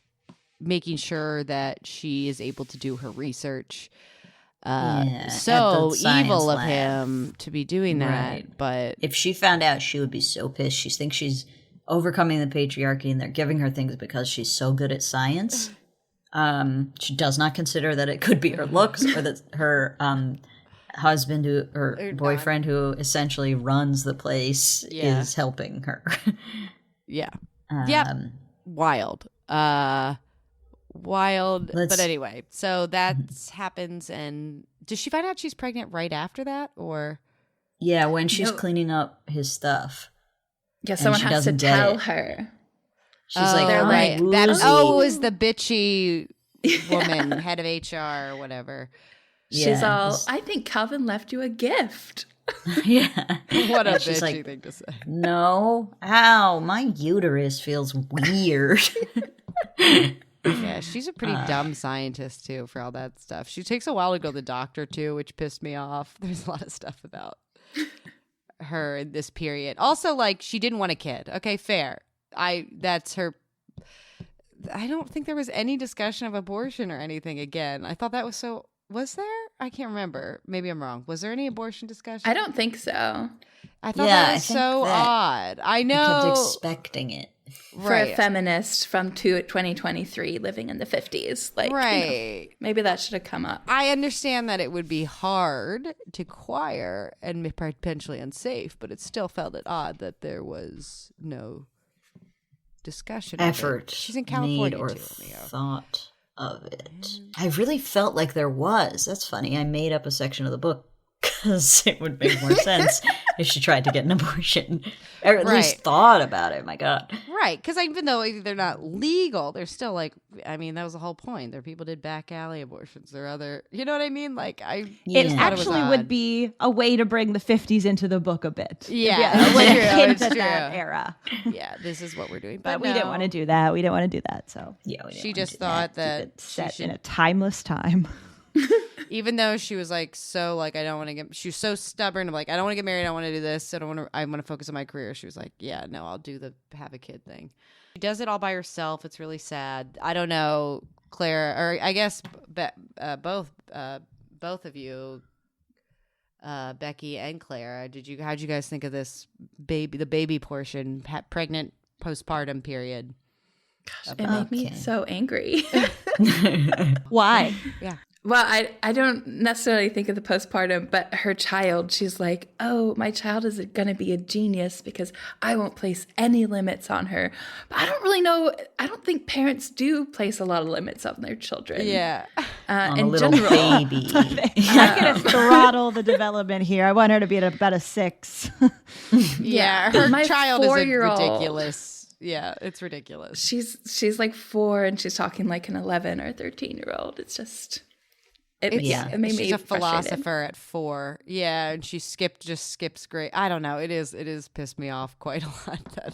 making sure that she is able to do her research. At So the science evil of lab. him to be doing that. Right. But If she found out, she would be so pissed. She thinks she's overcoming the patriarchy and they're giving her things because she's so good at science. She does not consider that it could be her looks or that her husband or boyfriend who essentially runs the place is helping her. yeah. Wild. But anyway, so that happens. And does she find out she's pregnant right after that, or? Yeah, when she's cleaning up his stuff. yeah, someone she has to doesn't get tell it. her. She's like, they're "I'm like, woozy." It was the bitchy woman, head of HR or whatever. She's Yeah, all, this- I think Calvin left you a gift. yeah. What a She's bitchy like, thing to say. No, ow, my uterus feels weird. Yeah, she's a pretty dumb scientist too for all that stuff. She takes a while to go to the doctor too, which pissed me off. There's a lot of stuff about her in this period. Also, like, she didn't want a kid. Okay, fair. That's her. I don't think there was any discussion of abortion or anything again. I thought that was so. Was there? I can't remember. Maybe I'm wrong. Was there any abortion discussion? I don't think so. I thought Yeah, that I was think so that odd. I I kept know. expecting it. For a feminist from 2023 living in the 50s. Like, Right. maybe that should have come up. I understand that it would be hard to acquire and potentially unsafe, but it still felt it odd that there was no discussion. Effort Of it. She's in California made or too. Leo. thought of it. I really felt like there was. That's funny. I made up a section of the book because it would make more sense if she tried to get an abortion or at least Right. thought about it. My God. Right, because even though they're not legal, they're still like. I mean, that was the whole point. There are people did back alley abortions. There are other. You know what I mean? Like I. Yeah. It just thought was actually odd. would be a way to bring the 50s into the book a bit. Yeah, It would it's true, hint it's at true. that era. Yeah, this is what we're doing, But we didn't want to do that. We didn't want to do that. So Yeah, we didn't She want just to do that. thought that it's she set should in a timeless time. even though she was like so like I don't want to get she was so stubborn of like I don't want to get married, I don't want to do this, I want to focus on my career. She was like, yeah, no, I'll do the have a kid thing. She does it all by herself. It's really sad. I don't know, Claire, or I guess both of you, Becky and Claire, how'd you guys think of this the baby portion, pregnant postpartum period? It made me so angry. Why? Yeah. Well, I don't necessarily think of the postpartum, but her child, she's like, oh, my child is going to be a genius because I won't place any limits on her. But I don't really know. I don't think parents do place a lot of limits on their children. Yeah. On a in little general. baby. I'm going to throttle the development here. I want her to be at about a 6. Yeah. Her My child is 4-year-old. ridiculous. Yeah, it's ridiculous. She's like 4 and she's talking like an 11 or 13-year-old. It's just... It made me She's a frustrated. philosopher at 4. Yeah, and she skips grade. I don't know. It is pissed me off quite a lot.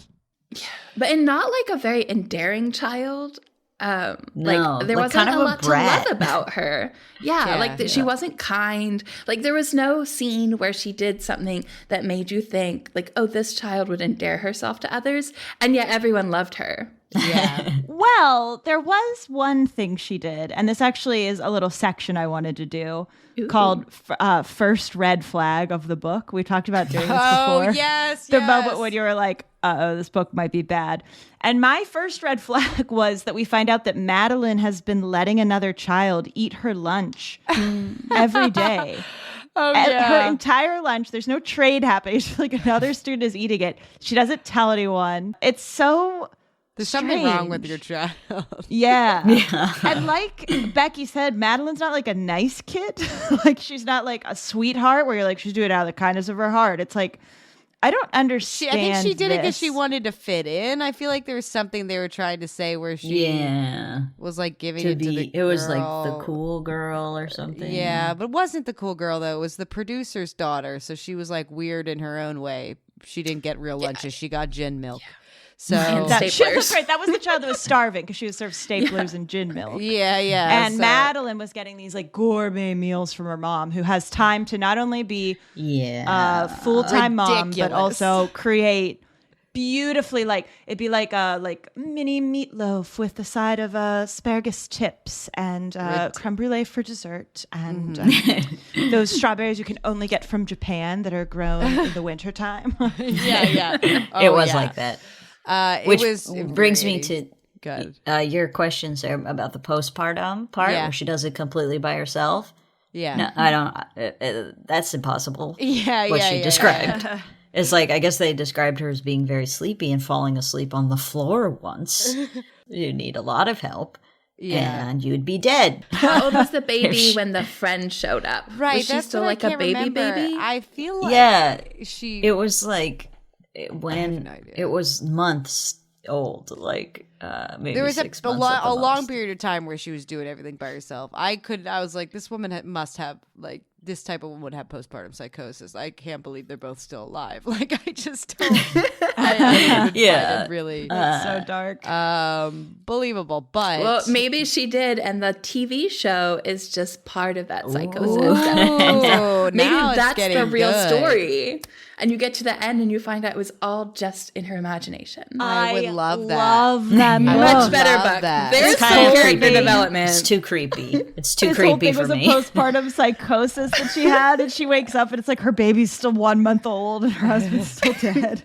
But in not like a very endearing child. No, like there like wasn't kind of a a lot brat. to love about her. Yeah, like she wasn't kind. Like there was no scene where she did something that made you think like, oh, this child would endear herself to others, and yet everyone loved her. Yeah. Well, there was one thing she did, and this actually is a little section I wanted to do called First Red Flag of the book. We talked about doing this before. Oh, yes. The moment when you were like, uh-oh, this book might be bad. And my first red flag was that we find out that Madeline has been letting another child eat her lunch every day. Oh, Her entire lunch, there's no trade happening. It's like another student is eating it. She doesn't tell anyone. It's so... There's something wrong with your child. Yeah. And like Beckie said, Madeline's not like a nice kid. Like she's not like a sweetheart where you're like, she's doing it out of the kindness of her heart. It's like, I don't understand. I think she did it because this. she wanted to fit in. I feel like there was something they were trying to say where she was like giving it to the girl. It was like the cool girl or something. Yeah, but it wasn't the cool girl though. It was the producer's daughter. So she was like weird in her own way. She didn't get real lunches. She got gin milk. Yeah. So That's right. That was the child that was starving because she was served staplers and gin milk. Yeah. And Madeline was getting these like gourmet meals from her mom, who has time to not only be full-time mom, but also create beautifully, like it'd be like a mini meatloaf with the side of asparagus tips and creme brulee for dessert, and those strawberries you can only get from Japan that are grown in the wintertime. Yeah. It was like that. Which brings me to good. Your question, Sarah, about the postpartum part where she does it completely by herself. Yeah. No, I don't. That's impossible. Yeah. What she described. It's like, I guess they described her as being very sleepy and falling asleep on the floor once. You need a lot of help. Yeah. And you'd be dead. How old was the baby when the friend showed up? Right. Was she still like a baby? I feel like it was like when it was months old, like maybe there was 6 a months long period of time where she was doing everything by herself. I was like, this woman must have like this type of woman would have postpartum psychosis. I can't believe they're both still alive. Like I just don't. I find it really so dark. Believable, but Well, maybe she did, and the TV show is just part of that psychosis. Maybe now that's it's the real good. story. And you get to the end and you find out it was all just in her imagination. I would love that. Love that book. Much better love book. that. There's It's some kinda character creepy. development. It's too creepy. It's too This whole creepy thing for was me. a postpartum psychosis that she had, and she wakes up and it's like her baby's still 1 month old and her husband's still dead.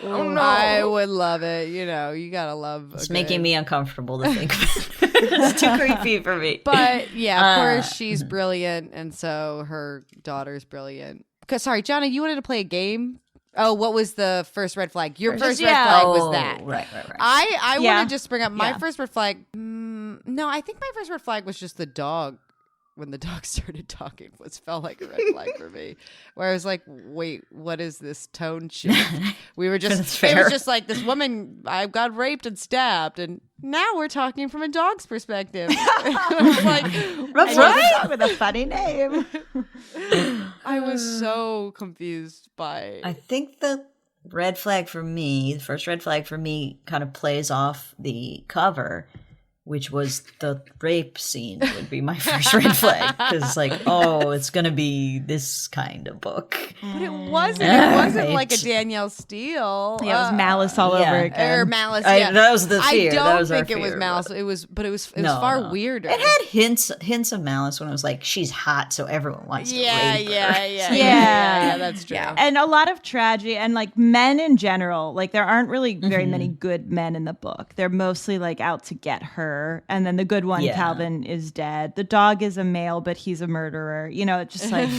Oh no! I would love it. You know, you gotta love. It's making me uncomfortable to think about. It's too creepy for me. But yeah, of course she's brilliant, and so her daughter's brilliant. Sorry, Johnny, you wanted to play a game. Oh, what was the first red flag? Your first red flag was that. Right. I want to just bring up my first red flag. No, I think my first red flag was just the dog. When the dog started talking, felt like a red flag for me. Where I was like, wait, what is this tone shift? We were just, it was just like this woman, I got raped and stabbed, and now we're talking from a dog's perspective. I was like, That's right. With a funny name. I was so confused by. I think the red flag for me, the first red flag for me, kind of plays off the cover, which was the rape scene would be my first red flag. Because it's like, oh, it's going to be this kind of book. But it wasn't. It wasn't like a Danielle Steele. Yeah, it was Malice all over again. Or Malice, yeah. That was the fear. I don't that was think our it was fear, Malice. It was far weirder. It had hints of Malice when it was like, she's hot, so everyone wants to rape her. Yeah, that's true. Yeah. And a lot of tragedy, and like men in general, like there aren't really very many good men in the book. They're mostly like out to get her murderer. And then the good one, Calvin, is dead. The dog is a male, but he's a murderer. You know, it's just like...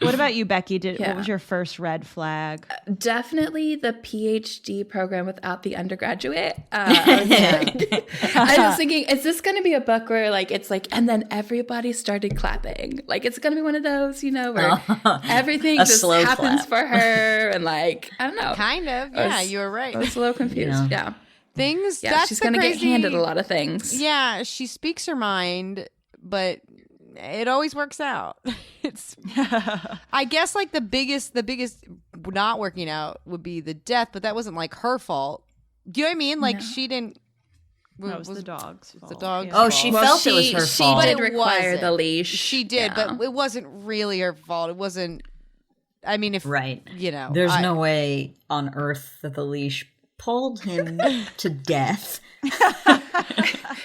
What about you, Becky? What was your first red flag? Definitely the PhD program without the undergraduate. I was thinking, is this going to be a book where like it's like, and then everybody started clapping? Like it's going to be one of those, you know, where everything just happens for her, and like I don't know, kind of. Yeah, you were right. I was a little confused. Yeah. Things. Yeah, she's going to get handed a lot of things. Yeah, she speaks her mind, but it always works out. It's I guess like the biggest not working out would be the death, but that wasn't like her fault. Do you know what I mean? Like she didn't. That was the dog's fault. The dog's Oh, fault. she felt it was her fault. She did require the leash. She did, but it wasn't really her fault. It wasn't. I mean, if you know, there's no way on earth that the leash pulled him to death.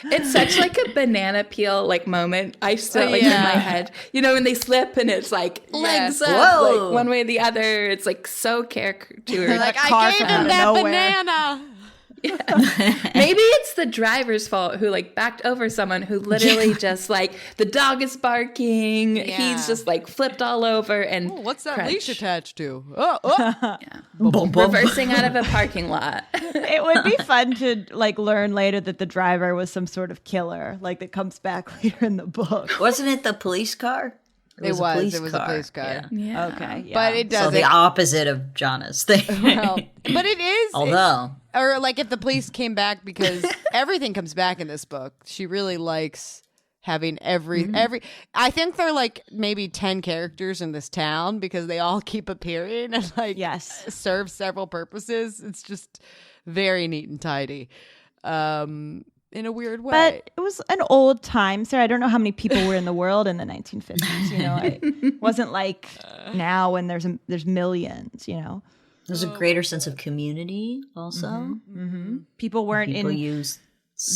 It's such like a banana peel like moment. I still like in my head, you know, when they slip and it's like legs up, like one way or the other. It's like so caricatured. Like I gave him that banana. Yeah. Maybe it's the driver's fault who like backed over someone who literally just like the dog is barking. He's just like flipped all over and what's that crunch. leash attached to? Reversing out of a parking lot. It would be fun to like learn later that the driver was some sort of killer, like that comes back later in the book. Wasn't it the police car? It was a police car. Yeah. Okay. Yeah. But it doesn't. So the opposite of Jana's thing. Well, but it is. Although. Or like if the police came back, because everything comes back in this book. She really likes having every. I think there are like maybe 10 characters in this town because they all keep appearing and like serve several purposes. It's just very neat and tidy. In a weird way. But it was an old time, sir. I don't know how many people were in the world in the 1950s. You know, it wasn't like now when there's millions, you know. There's a greater sense of community also. People weren't use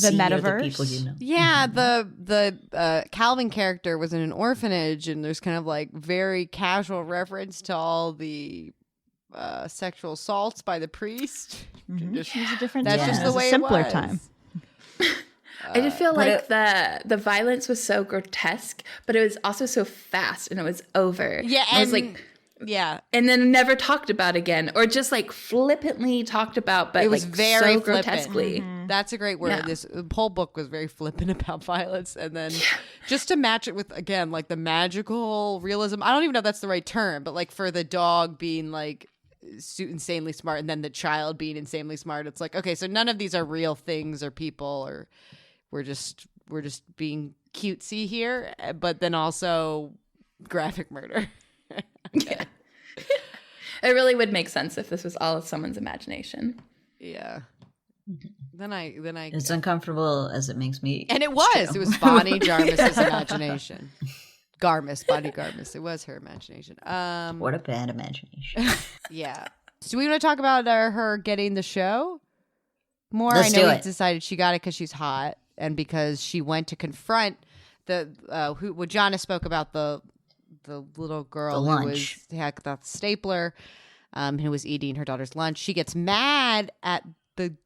the metaverse. The people you know. Yeah, the Calvin character was in an orphanage, and there's kind of like very casual reference to all the sexual assaults by the priest. It was a different That's time. just the way a simpler it was. time. I did feel like the violence was so grotesque, but it was also so fast and it was over. Yeah, and I was like, and then never talked about again, or just like flippantly talked about, but it was like very so flippant. grotesquely. That's a great word. Yeah. This whole book was very flippant about violence, and then just to match it with again like the magical realism. I don't even know if that's the right term, but like for the dog being like insanely smart, and then the child being insanely smart. It's like okay, so none of these are real things or people, or we're just being cutesy here, but then also graphic murder. Yeah. It really would make sense if this was all of someone's imagination. Yeah. Then I. As uncomfortable as it makes me. And it was. It was Bonnie Garmus's imagination. Bonnie Garmus. It was her imagination. What a bad imagination. Yeah. So do we want to talk about her getting the show more? Let's I know do we it. decided she got it because she's hot and because she went to confront Jana spoke about the little girl The who lunch. had the stapler, who was eating her daughter's lunch. She gets mad at the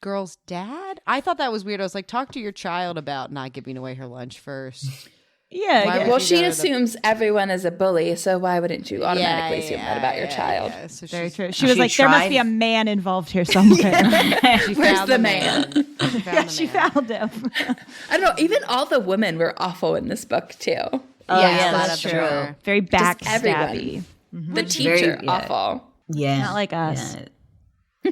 girl's dad. I thought that was weird. I was like, talk to your child about not giving away her lunch first. Yeah. Why would Well, you she go to assumes everyone is a bully, so why wouldn't you automatically assume that about your child? Yeah. So Very she's- true. She was She like, there must tried- be a man involved here somewhere. She Where's found the man? She found the She man. found him. I don't know. Even all the women were awful in this book too. Oh, Yeah, yeah, a lot that's of them true. are. Very Just backstabby. The teacher, awful. Yeah. Not like us. Yeah.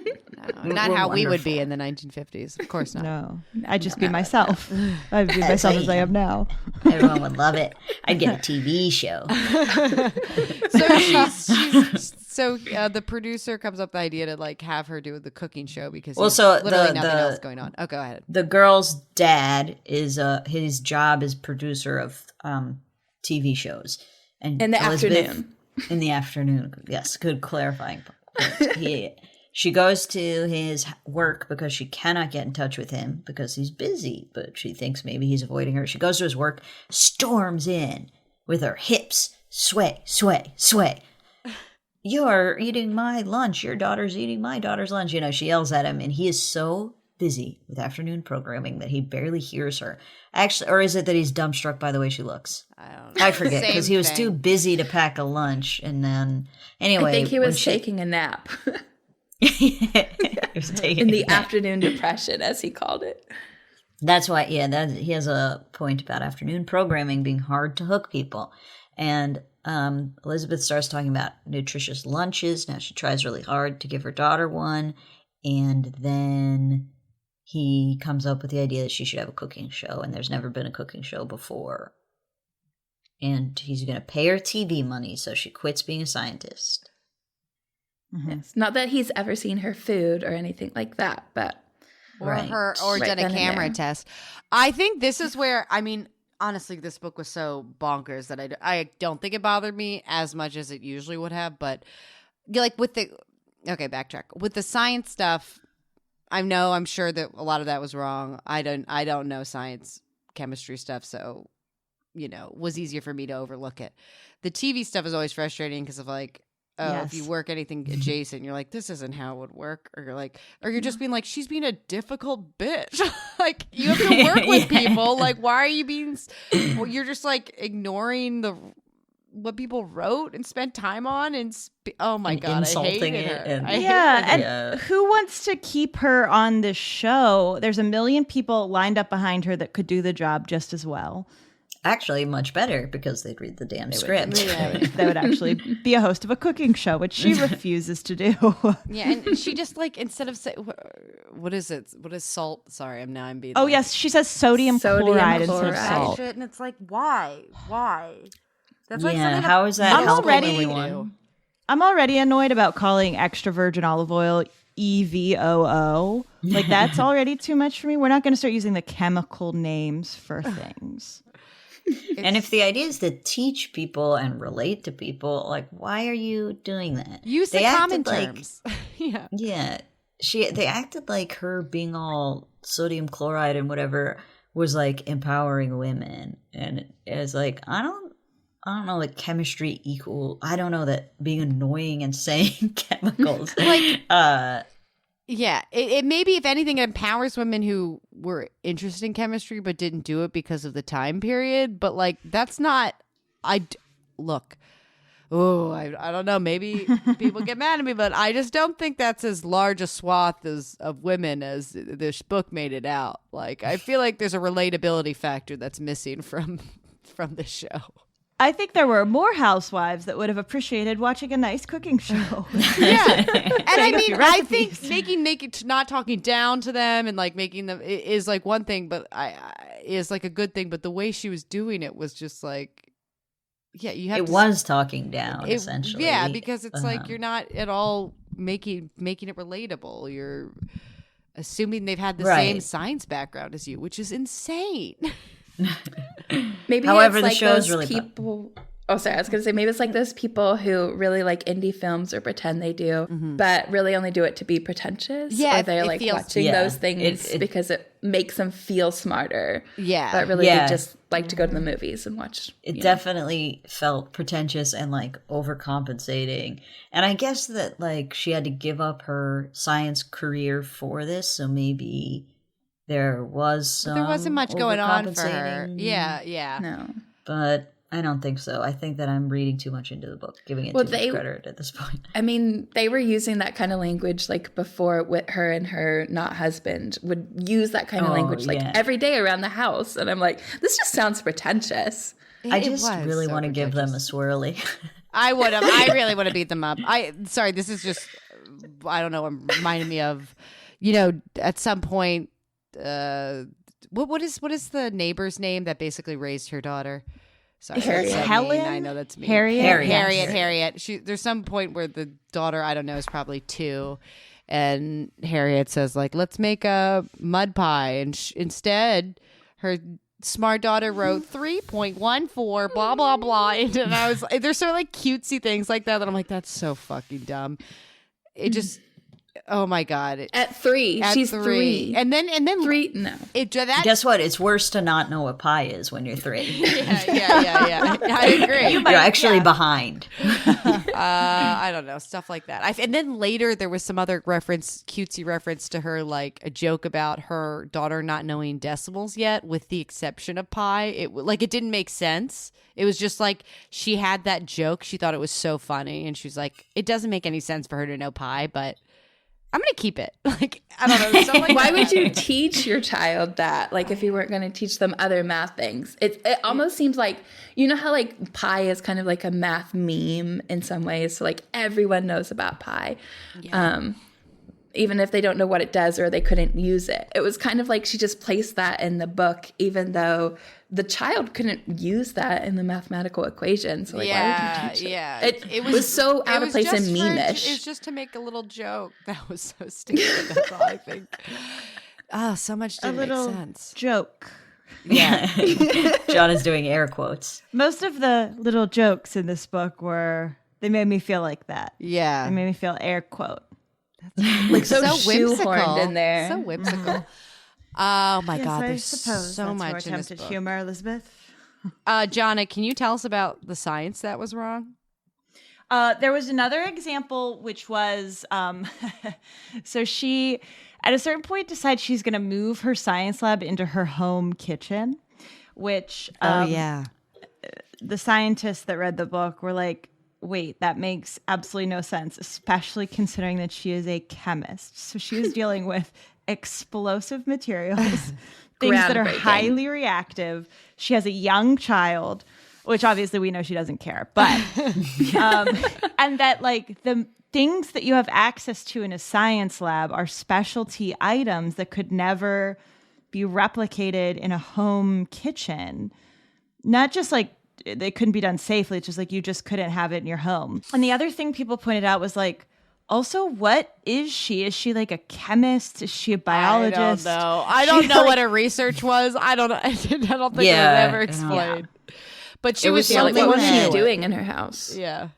Not We're how we would be wonderful. in the 1950s. Of course not. No. I'd just be myself. I'd be myself as I am now. Everyone would love it. I'd get a TV show. So the producer comes up with the idea to like have her do the cooking show because Well, there's so literally the- nothing the- else going on. Oh, go ahead. The girl's dad is his job is producer of TV shows. And In the Elizabeth- afternoon. In the afternoon. Yes, good clarifying. She goes to his work because she cannot get in touch with him because he's busy, but she thinks maybe he's avoiding her. She goes to his work, storms in with her hips sway, sway, sway. You're eating my lunch. Your daughter's eating my daughter's lunch. You know, she yells at him, and he is so busy with afternoon programming that he barely hears her. Actually, or is it that he's dumbstruck by the way she looks? I don't know. I forget, because he was Same too thing. busy to pack a lunch. And then, anyway. I think he when was taking a nap he was taking in the a nap. afternoon depression, as he called it. That's why, he has a point about afternoon programming being hard to hook people. And Elizabeth starts talking about nutritious lunches. Now she tries really hard to give her daughter one. And then he comes up with the idea that she should have a cooking show. And there's never been a cooking show before. And he's going to pay her TV money so she quits being a scientist. Yes. Not that he's ever seen her food or anything like that, but Or Right done a then and camera there. test. I think this is where, I mean, honestly, this book was so bonkers that I don't think it bothered me as much as it usually would have. But like with the, okay, backtrack. With the science stuff, I'm sure that a lot of that was wrong. I don't know science, chemistry stuff, so, it was easier for me to overlook it. The TV stuff is always frustrating because of like, if you work anything adjacent, you're like, this isn't how it would work. Or you're just being like, she's being a difficult bitch. Like, you have to work with people. Like, why are you being, you're just like ignoring what people wrote and spent time on oh my God, insulting I hated it her. and- I hated Yeah, her. and who wants to keep her on this show? There's a million people lined up behind her that could do the job just as well. Actually, much better because they'd read the damn script. They would actually be a host of a cooking show, which she refuses to do. Yeah, and she just like, instead of say, what is it? What is salt? Sorry, I'm being. Oh, like, yes, she says sodium chloride instead of chloride. salt. shit, and it's like, why? That's like Yeah, something how is that I'm helping already- anyone? I'm already annoyed about calling extra virgin olive oil EVOO. Like, that's already too much for me. We're not going to start using the chemical names for things. And if the idea is to teach people and relate to people, like, why are you doing that? Use the They common acted like- terms. Yeah. Yeah, they acted like her being all sodium chloride and whatever was like empowering women, and it's like I don't know that chemistry equal. I don't know that being annoying and saying chemicals Like, yeah, it maybe, if anything, it empowers women who were interested in chemistry but didn't do it because of the time period. But like, that's not. Look. Oh, I don't know. Maybe people get mad at me, but I just don't think that's as large a swath of women as this book made it out. Like, I feel like there's a relatability factor that's missing from this show. I think there were more housewives that would have appreciated watching a nice cooking show. Yeah, and I a mean, few I recipes. think making not talking down to them and like making them is like one thing, but is like a good thing. But the way she was doing it was just like, yeah, you have. it was talking down essentially. Yeah, because it's like you're not at all making it relatable. You're assuming they've had the same Right. science background as you, which is insane. maybe However, it's the like show is those really fun. people. Oh, sorry. I was going to say maybe it's like those people who really like indie films or pretend they do, but really only do it to be pretentious. Yeah, or they're it like feels- watching Yeah, those things it- because it makes them feel smarter. Yeah. but really Yeah. they just like to go to the movies and watch. It you know. definitely felt pretentious and like overcompensating. And I guess that like she had to give up her science career for this, so maybe there was some There wasn't much going on for her. overcompensating. Yeah. No. But I don't think so. I think that I'm reading too much into the book, giving it Well, too much they- credit at this point. I mean, they were using that kind of language like before with her and her not husband would use that kind of Oh, language like yeah. every day around the house. And I'm like, this just sounds pretentious. I It just was really so want to give them a pretentious. swirly. I would have. I really want to beat them up. Sorry, this is just, I don't know, reminding me of, at some point, what is the neighbor's name that basically raised her daughter? Sorry, Harriet. that's so mean. Helen? I know that's me. Harriet? Harriet. There's some point where the daughter, I don't know, is probably 2, and Harriet says like, "Let's make a mud pie," and instead, her smart daughter wrote 3.14 blah blah blah, and I was there's sort of like cutesy things like that I'm like, that's so fucking dumb. It just Oh my God. At 3. She's 3. And then 3. No. Guess what? It's worse to not know what pie is when you're 3. Yeah. I agree. You're actually behind. I don't know, stuff like that. And then later there was some other cutesy reference to her, like a joke about her daughter not knowing decimals yet, with the exception of pi. It didn't make sense. It was just like she had that joke. She thought it was so funny, and she's like, it doesn't make any sense for her to know pi, but I'm gonna keep it. Like, I don't know. Something like Why that. would you teach your child that? Like, if you weren't going to teach them other math things, it almost seems like, you know how like pi is kind of like a math meme in some ways. So like everyone knows about pi, even if they don't know what it does or they couldn't use it. It was kind of like she just placed that in the book, even though the child couldn't use that in the mathematical equation. So like, why would you teach it? Yeah. It was so out of place and meme-ish. It was just to make a little joke. That was so stupid. That's all I think. Oh, so much didn't make sense. Joke. Yeah. John is doing air quotes. Most of the little jokes in this book they made me feel like that. Yeah. They made me feel air quote. Like so whimsical shoehorned in there. So whimsical. Oh my Yes, God, I there's suppose so that's much more in this attempted book. humor, Elizabeth. Jonna, can you tell us about the science that was wrong? There was another example, which was so she, at a certain point, decides she's going to move her science lab into her home kitchen, which the scientists that read the book were like, wait, that makes absolutely no sense, especially considering that she is a chemist. So she was dealing with explosive materials, things that are highly reactive. She has a young child, which obviously we know she doesn't care, but and that like the things that you have access to in a science lab are specialty items that could never be replicated in a home kitchen. Not just like it couldn't be done safely, it's just like you just couldn't have it in your home. And the other thing people pointed out was like, also, what is she? Is she like a chemist? Is she a biologist? I don't know what her research was. I don't know. I don't think it was ever explained. But she was like, what was she doing doing in her house? Yeah.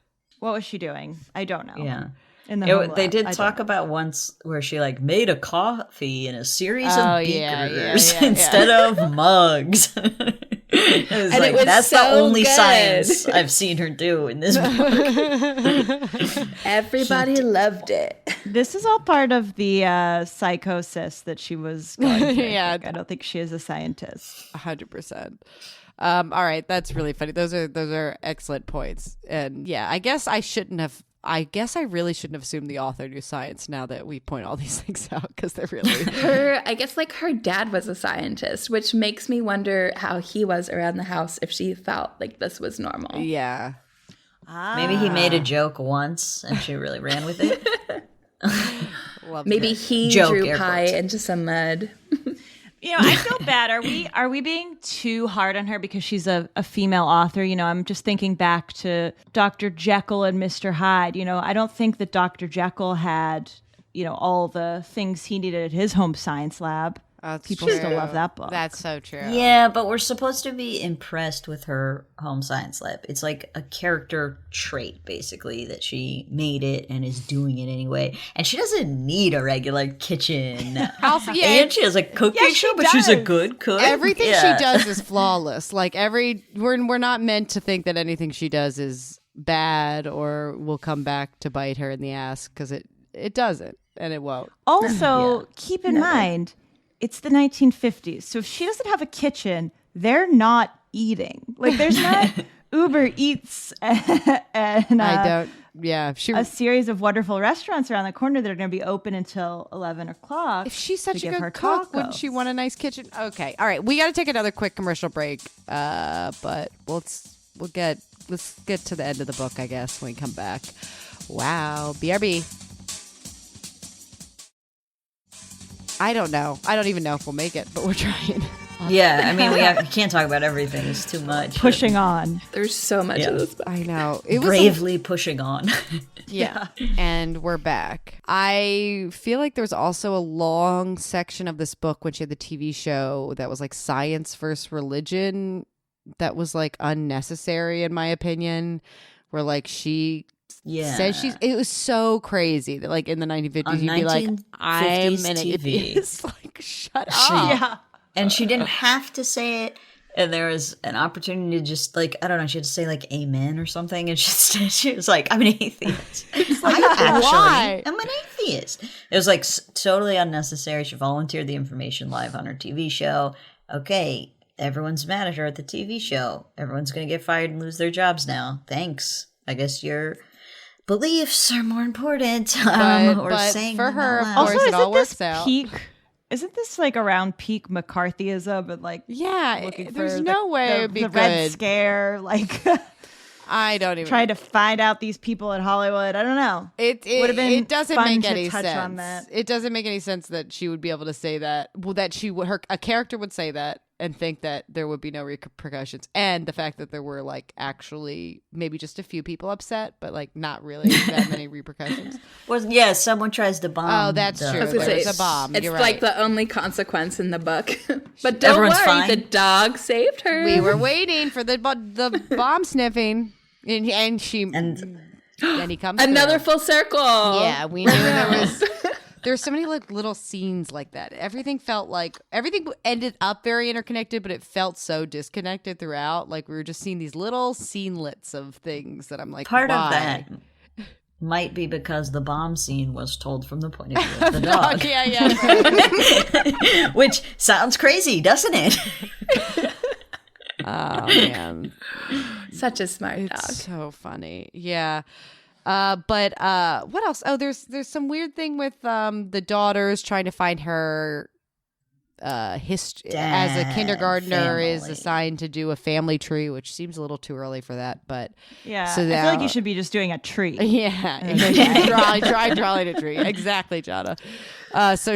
What was she doing? I don't know. Yeah. In the home They lab. did I talk don't about once where she like made a coffee in a series Oh, of yeah, beakers yeah, yeah, instead of mugs. It was And like, it was that's the so only good. science I've seen her do in this book. Everybody loved it. This is all part of the psychosis that she was going through. Yeah. I don't think she is a scientist. 100%. All right, that's really funny. Those are excellent points. And yeah, I guess I really shouldn't have assumed the author knew science now that we point all these things out, because they're really I guess like her dad was a scientist, which makes me wonder how he was around the house if she felt like this was normal. yeah. Maybe he made a joke once and she really ran with it. Maybe he Joke, drew air pie quotes. into some mud. You know, I feel bad. Are we being too hard on her because she's a female author? You know, I'm just thinking back to Dr. Jekyll and Mr. Hyde. You know, I don't think that Dr. Jekyll had, you know, all the things he needed at his home science lab. People still love that book. That's so true. Yeah, but we're supposed to be impressed with her home science lab. It's like a character trait, basically, that she made it and is doing it anyway. And she doesn't need a regular kitchen. Also, yeah, And she has a cooking show, but she's a good cook. everything Yeah. she does is flawless. Like we're not meant to think that anything she does is bad or will come back to bite her in the ass, because it doesn't, and it won't. Also, keep in mind, it's the 1950s. So if she doesn't have a kitchen, they're not eating. Like, there's not Uber Eats and I don't. Yeah, a series of wonderful restaurants around the corner that are going to be open until 11 o'clock. if she's such to a give her good cook, tacos. wouldn't she want a nice kitchen? Okay, all right, we got to take another quick commercial break. But let's get to the end of the book, I guess, when we come back. Wow, BRB. I don't know. I don't even know if we'll make it, but we're trying. Yeah, I mean, we can't talk about everything. It's too much. Pushing on. There's so much of this book. I know. It was Bravely pushing on. Yeah. And we're back. I feel like there was also a long section of this book when she had the TV show that was like science versus religion that was like unnecessary, in my opinion, where like she says it was so crazy that like in the 1950s you'd be like, I'm an atheist. Like, shut up. Yeah. And she didn't have to say it. And there was an opportunity to just like, I don't know, she had to say like amen or something. And she was like, I'm an atheist. Why? I'm an atheist. It was like totally unnecessary. She volunteered the information live on her TV show. Okay, everyone's mad at her at the TV show. Everyone's going to get fired and lose their jobs now. Thanks. I guess your beliefs are more important. But saying for her, of Also, course, it all works out. Isn't this like around peak McCarthyism and like there's no way it would be the good. Red Scare, like I don't even trying to find out these people in Hollywood. I don't know. It would have been doesn't fun make to any touch sense. on that. It doesn't make any sense that she would be able to say that. Well, that a character would say that and think that there would be no repercussions, and the fact that there were like actually maybe just a few people upset, but like not really that many repercussions. Someone tries to bomb. Oh, that's true. There's a bomb. It's You're like right. the only consequence in the book. But don't Everyone's worry, fine. the dog saved her. We were waiting for the bomb sniffing, and he comes Another through. full circle. Yeah, we knew there were so many like little scenes like that. Everything ended up very interconnected, but it felt so disconnected throughout. Like we were just seeing these little scenelets of things that I'm like, Part why? of that might be because the bomb scene was told from the point of view of the dog. Yeah. Which sounds crazy, doesn't it? Oh man, Such a smart dog. it's so funny. Yeah. But what else? Oh, there's some weird thing with the daughters trying to find her history as a kindergartner is family. assigned to do a family tree, which seems a little too early for that. But Yeah, so I feel like you should be just doing a tree. yeah, drawing a tree. Exactly, Jada. So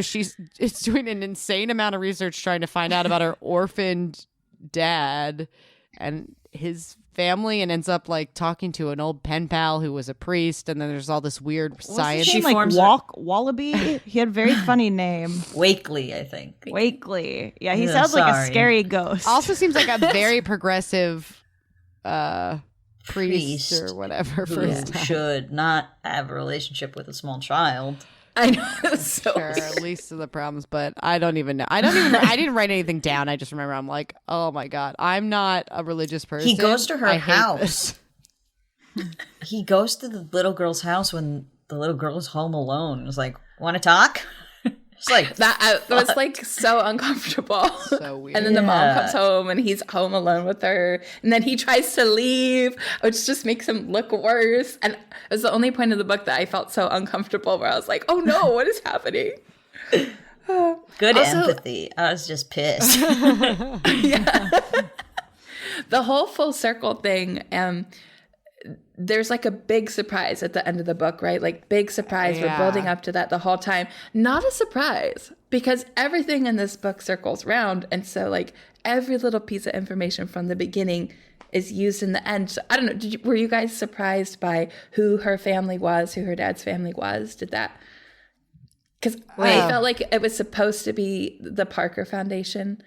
it's doing an insane amount of research trying to find out about her orphaned dad and his family, and ends up like talking to an old pen pal who was a priest, and then there's all this weird science. She like Wallaby. He had a very funny name. Wakely, I think. Wakely. Yeah, he Yeah, sounds like a sorry. scary ghost. Also seems like a very progressive priest or whatever. Who should not have a relationship with a small child. I know. It's so Sure, least of the problems, but I don't even know. I didn't write anything down. I just remember I'm like, oh my God, I'm not a religious person. He goes to her I hate house. this. He goes to the little girl's house when the little girl's home alone. It's like, want to talk? It's like that was like so uncomfortable. So weird. And then the mom Yeah. comes home and he's home alone with her. And then he tries to leave, which just makes him look worse. And it was the only point of the book that I felt so uncomfortable where I was like, oh no, what is happening? good Also- empathy. I was just pissed. The whole full circle thing, there's like a big surprise at the end of the book, right? Like big surprise. Yeah. We're building up to that the whole time. Not a surprise because everything in this book circles round. And so like every little piece of information from the beginning is used in the end. So I don't know. Were you guys surprised by who her family was, who her dad's family was? Did that? Because I felt like it was supposed to be the Parker Foundation.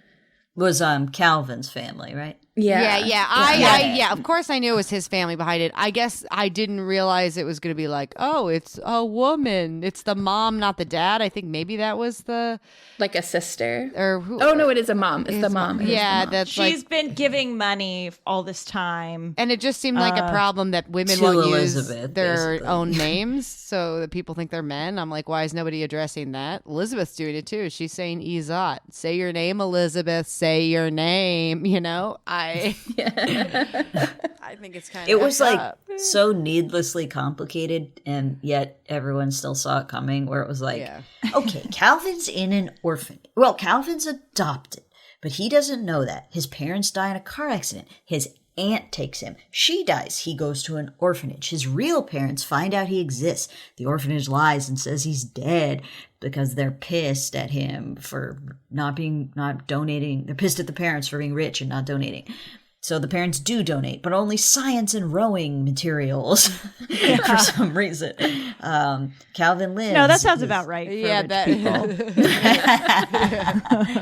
Was Calvin's family, right? Yeah. Of course, I knew it was his family behind it. I guess I didn't realize it was going to be like, oh, it's a woman. It's the mom, not the dad. I think maybe that was the Like a sister. or who. Oh no, it is a mom. It's the mom. It is the Yeah, mom. that's She's like. been giving money all this time. And it just seemed like a problem that women to won't Elizabeth, use their basically. own names so that people think they're men. I'm like, why is nobody addressing that? Elizabeth's doing it too. She's saying Izat. Say your name, Elizabeth. Say your name. You know, I think it's kind of It was like so needlessly complicated, and yet everyone still saw it coming. Where it was like, okay, Calvin's in an orphanage. Well, Calvin's adopted, but he doesn't know that. His parents die in a car accident. His aunt takes him. She dies. He goes to an orphanage. His real parents find out he exists. The orphanage lies and says he's dead because they're pissed at him for not donating. They're pissed at the parents for being rich and not donating. So the parents do donate, but only science and rowing materials for some reason. Calvin lives. No, that sounds about right for Yeah, rich people.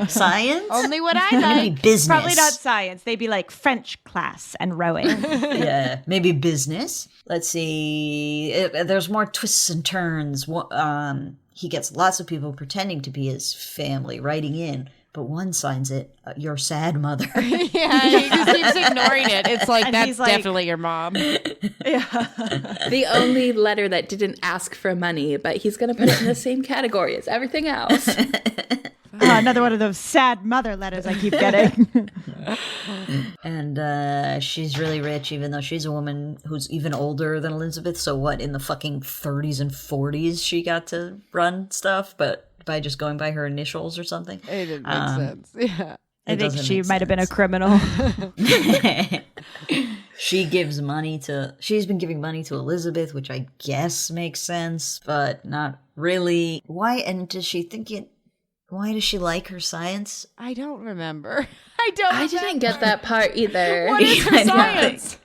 Science? Only what I Maybe like. business. Probably not science. They'd be like French class and rowing. Yeah, maybe business. Let's see. There's more twists and turns. He gets lots of people pretending to be his family writing in, but one signs it, your sad mother. Yeah, he just keeps ignoring it. It's like, And that's he's like- definitely your mom. The only letter that didn't ask for money, but he's going to put it in the same category as everything else. Another one of those sad mother letters I keep getting. And she's really rich, even though she's a woman who's even older than Elizabeth. So what, in the fucking 30s and 40s she got to run stuff, but by just going by her initials or something? It didn't make sense. Yeah. I think doesn't she make might have been a sense. criminal. She's been giving money to Elizabeth, which I guess makes sense, but not really. Why? And why does she like her science? I don't remember. I didn't get that part either. What is her I don't science?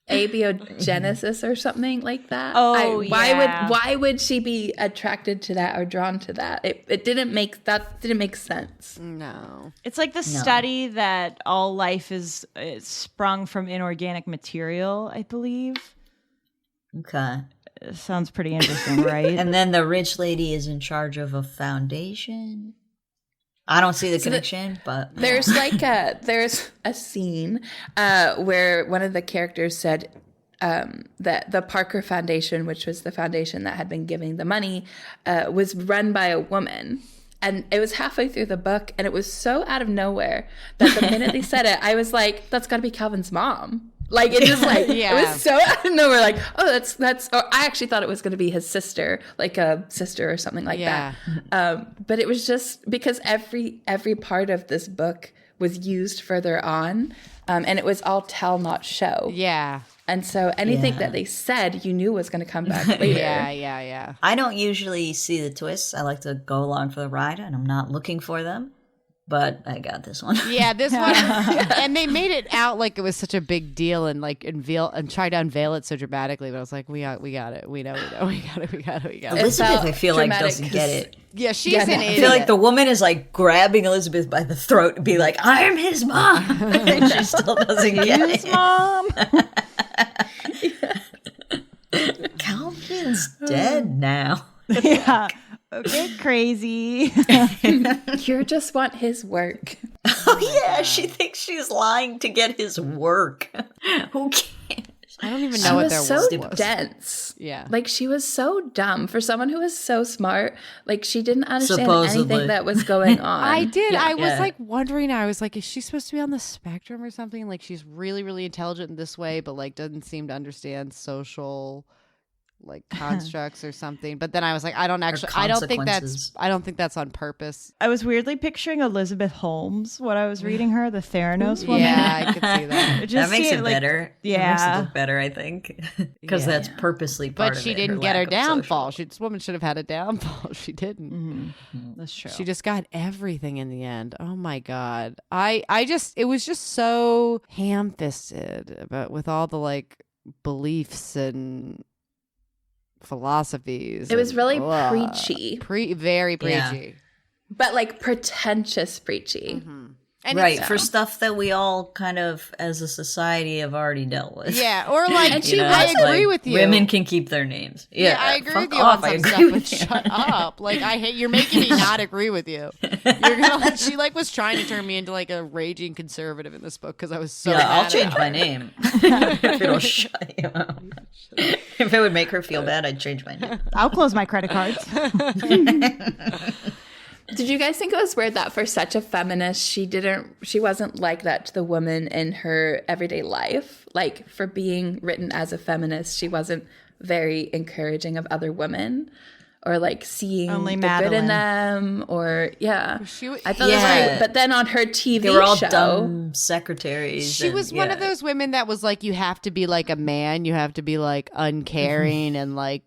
Abiogenesis or something like that. Oh, yeah. Why would she be attracted to that or drawn to that? It didn't make sense. No. It's like the study that all life is sprung from inorganic material, I believe. Okay. It sounds pretty interesting, right? And then the rich lady is in charge of a foundation. I don't see the connection, but There's there's a scene where one of the characters said that the Parker Foundation, which was the foundation that had been giving the money, was run by a woman. And it was halfway through the book, and it was so out of nowhere that the minute they said it, I was like, that's got to be Calvin's mom. Like, it just like, Yeah. it was so out of nowhere. Like, oh, that's, or I actually thought it was going to be his sister, like a sister or something like Yeah. that. But it was just because every part of this book was used further on. And it was all tell, not show. Yeah. And so anything that they said, you knew was going to come back later. Yeah. I don't usually see the twists. I like to go along for the ride, and I'm not looking for them. But I got this one. Yeah, this one, and they made it out like it was such a big deal, and like tried to unveil it so dramatically. But I was like, we got it. We know. We got it. Elizabeth, I feel like dramatic doesn't get it. Yeah, she's an I idiot. feel like the woman is like grabbing Elizabeth by the throat and be like, I am his mom. And she still doesn't get it. Mom. Calvin's dead now. Yeah. Okay, crazy. You just want his work. Oh, yeah. She thinks she's lying to get his work. Who cares? I don't even She know what was their so word was. dense. Yeah. Like, she was so dumb. For someone who was so smart, like, she didn't understand Supposedly. anything that was going on. I did. Yeah. I was Yeah. like wondering. I was like, is she supposed to be on the spectrum or something? Like, she's really, really intelligent in this way, but like doesn't seem to understand social like constructs or something. But then I was like, I don't think that's on purpose. I was weirdly picturing Elizabeth Holmes when I was reading her, the Theranos woman. Yeah, I could see that. Just That makes see it like, better. yeah. It makes it look better, I think. Because that's purposely part But of she it, didn't get lack her of downfall. social. This woman should have had a downfall. She didn't. That's true. She just got everything in the end. Oh my God. It was just so ham-fisted, but with all the like beliefs and philosophies. It was and- really ugh. preachy. Very Yeah. preachy. But, like, pretentious preachy. And Right, it's- for stuff that we all kind of, as a society, have already dealt with. Yeah, or like, And she I wasn't- agree with you. Women can keep their names. Yeah, I agree fuck with you off, on I some agree stuff, but with you. shut up. Like, I hate, you're making me not agree with you. You're gonna, like, she like was trying to turn me into like a raging conservative in this book because I was so Yeah, mad I'll change about my it. name. If it'll shut you up. If it would make her feel bad, I'd change my name. I'll close my credit cards. Did you guys think it was weird that for such a feminist, she wasn't like that to the woman in her everyday life? Like, for being written as a feminist, she wasn't very encouraging of other women or like seeing Only the good Madeline. in them, or I thought it was Yeah. great. But then on her TV They were all show, dumb secretaries. She and- was one of yeah. those women that was like, you have to be like a man, you have to be like uncaring and like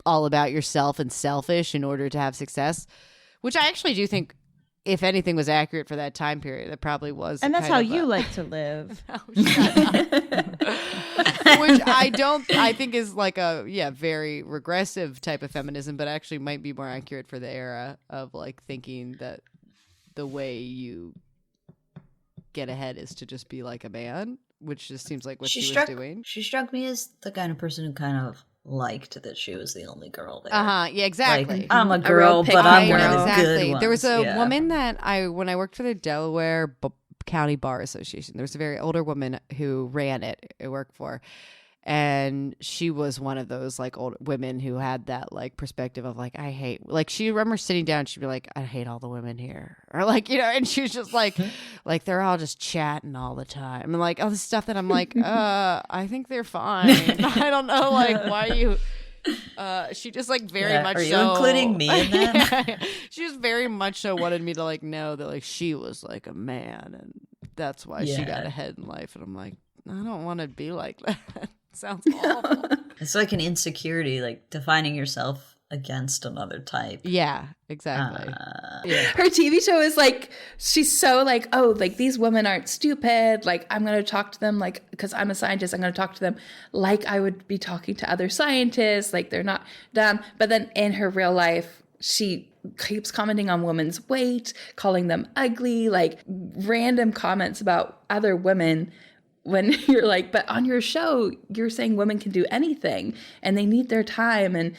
all about yourself and selfish in order to have success, which I actually do think if anything was accurate for that time period, it probably was. And that's how you like to live. Which I think is like a very regressive type of feminism, but actually might be more accurate for the era of like thinking that the way you get ahead is to just be like a man, which just seems like what she was doing. She struck me as the kind of person who kind of liked that she was the only girl there. Yeah, exactly. Like, I'm a girl, but I'm one of the good ones. There was a woman that when I worked for the Delaware County Bar Association, there was a very older woman who ran it. I worked for. And she was one of those like old women who had that like perspective of like, I hate, like she remember sitting down, she'd be like, I hate all the women here. Or like, and she was just like they're all just chatting all the time. And like all this stuff that I'm like, I think they're fine. I don't know, like why you, she just like very much are you so. Including me in that? She just very much so wanted me to like know that like she was like a man and that's why she got ahead in life. And I'm like, I don't want to be like that. Sounds awful. It's like an insecurity, like defining yourself against another type. Yeah, exactly. Her TV show is like, she's so like, oh, like these women aren't stupid. Like I'm going to talk to them like, because I'm a scientist, I'm going to talk to them like I would be talking to other scientists. Like they're not dumb. But then in her real life, she keeps commenting on women's weight, calling them ugly, like random comments about other women. When you're like, but on your show, you're saying women can do anything and they need their time.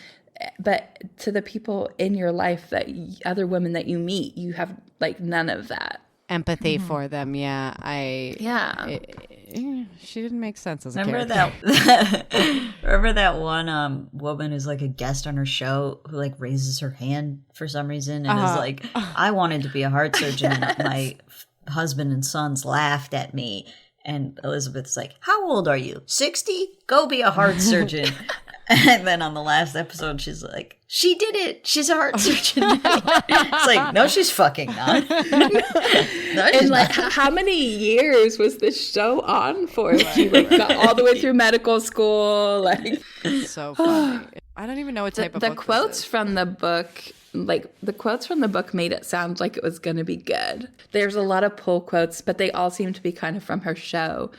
But to the people in your life that other women that you meet, you have like none of that. Empathy for them. Yeah. She didn't make sense as a character. Remember that one woman who's like a guest on her show who like raises her hand for some reason and is like, I wanted to be a heart surgeon and my husband and sons laughed at me. And Elizabeth's like, how old are you? 60? Go be a heart surgeon. And then on the last episode, she's like, she did it. She's a heart surgeon. It's like, no, she's fucking not. And like, how many years was this show on for? She like got all the way through medical school. Like, so funny. I don't even know what type of book the quotes from the book. Like the quotes from the book made it sound like it was going to be good. There's a lot of pull quotes, but they all seem to be kind of from her show.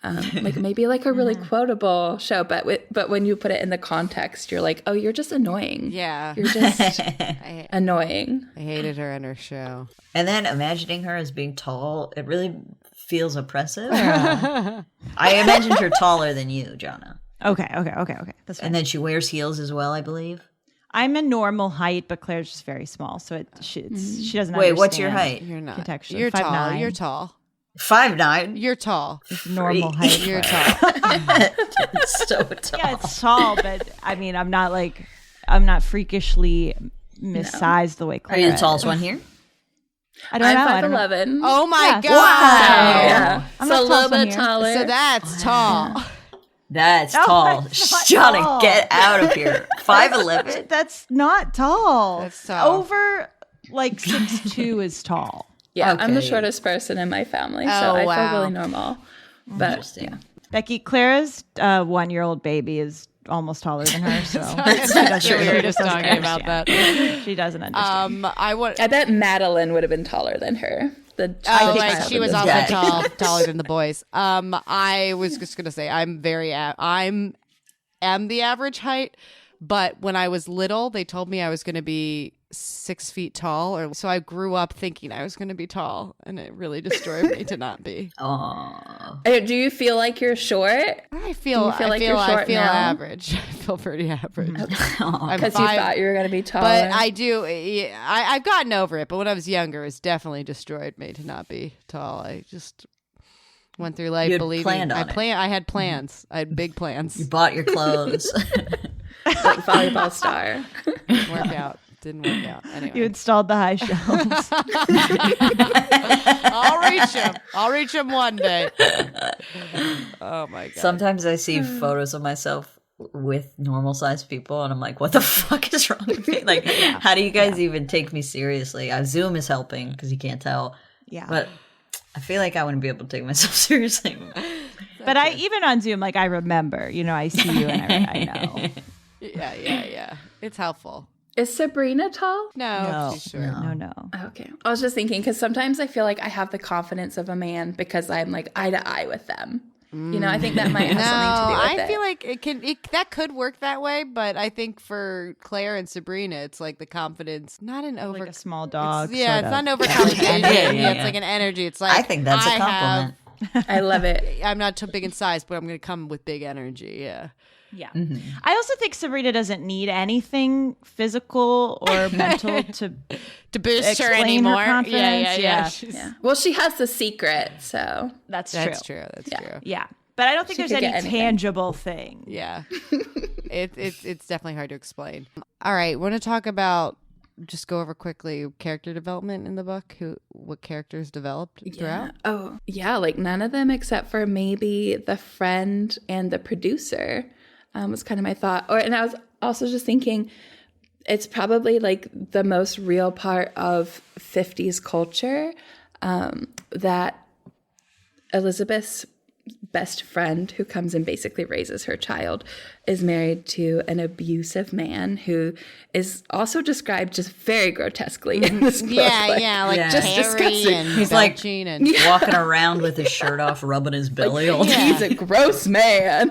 Like maybe like a really quotable show, but when you put it in the context, you're like, oh, you're just annoying. Yeah. You're just annoying. I hated her and her show. And then imagining her as being tall, it really feels oppressive. I imagined her taller than you, Jonna. Okay. That's fine. And then she wears heels as well, I believe. I'm a normal height, but Claire's just very small, so she doesn't. Wait, what's your height? You're not. Contextually. You're 5'9". tall. You're tall. 5'9". You're tall. It's normal height. You're tall. It's so tall. Yeah, it's tall, but I mean, I'm not freakishly missized the way Claire Are you the is. tallest one here? I don't know. I'm 5'11". Oh my God. Wow. Yeah. I'm So not a little tall bit here. taller. So that's tall. That's No, tall. that's not Jonna, tall. get out of here. 5'11". That's not tall. That's tall. Over like 6'2" is tall. Yeah, I'm the Okay. shortest person in my family, so Oh, I wow. feel really normal. But Interesting. yeah. Becky, Clara's 1-year-old baby is almost taller than her, so she We were just talking about that. She doesn't understand. I bet Madeline would have been taller than her. Oh, child right. She in was this also book. taller than the boys. I was just gonna say I'm the average height, but when I was little, they told me I was gonna be 6 feet tall, so I grew up thinking I was gonna be tall, and it really destroyed me to not be. Oh. Do you feel like you're short? I feel like you're short now? average. I feel pretty average. I'm Because you thought you were going to be taller. But I do. I've gotten over it. But when I was younger, it's definitely destroyed me to not be tall. I just went through life You had believing. planned on it. I had plans. I had big plans. You bought your clothes. like volleyball star. Didn't work out. Anyway, You installed the high shelves. I'll reach him one day. Oh my God. Sometimes I see photos of myself with normal sized people and I'm like, what the fuck is wrong with me? Like, how do you guys even take me seriously? Zoom is helping because you can't tell. Yeah. But I feel like I wouldn't be able to take myself seriously. But I even on Zoom, like I remember, I see you and I know. Yeah. It's helpful. Is Sabrina tall? No, No, she's short. no. Okay. I was just thinking, because sometimes I feel like I have the confidence of a man because I'm like eye to eye with them. You know, I think that might have something to do with it. I feel like that could work that way, but I think for Claire and Sabrina, it's like the confidence, not an over Like a small dog. It's not an overconfidence. Yeah. It's like an energy. It's like I think that's a compliment. I love it. I'm not too big in size, but I'm going to come with big energy. Yeah. Yeah. I also think Sabrina doesn't need anything physical or mental to boost her explain anymore. her confidence. Yeah. Yeah. Well, she has the secret, so That's true. That's true. Yeah. But I don't think She there's could any get anything. tangible thing. Yeah. It's definitely hard to explain. All right. Want to talk about, just go over quickly, character development in the book? What characters developed throughout? Oh, yeah, like none of them except for maybe the friend and the producer was kind of my thought. And I was also just thinking it's probably like the most real part of 50s culture that Elizabeth's best friend, who comes and basically raises her child, is married to an abusive man who is also described just very grotesquely in this book. Like just hairy disgusting. and He's like belching and walking around with his shirt off, rubbing his belly all day. He's a gross man.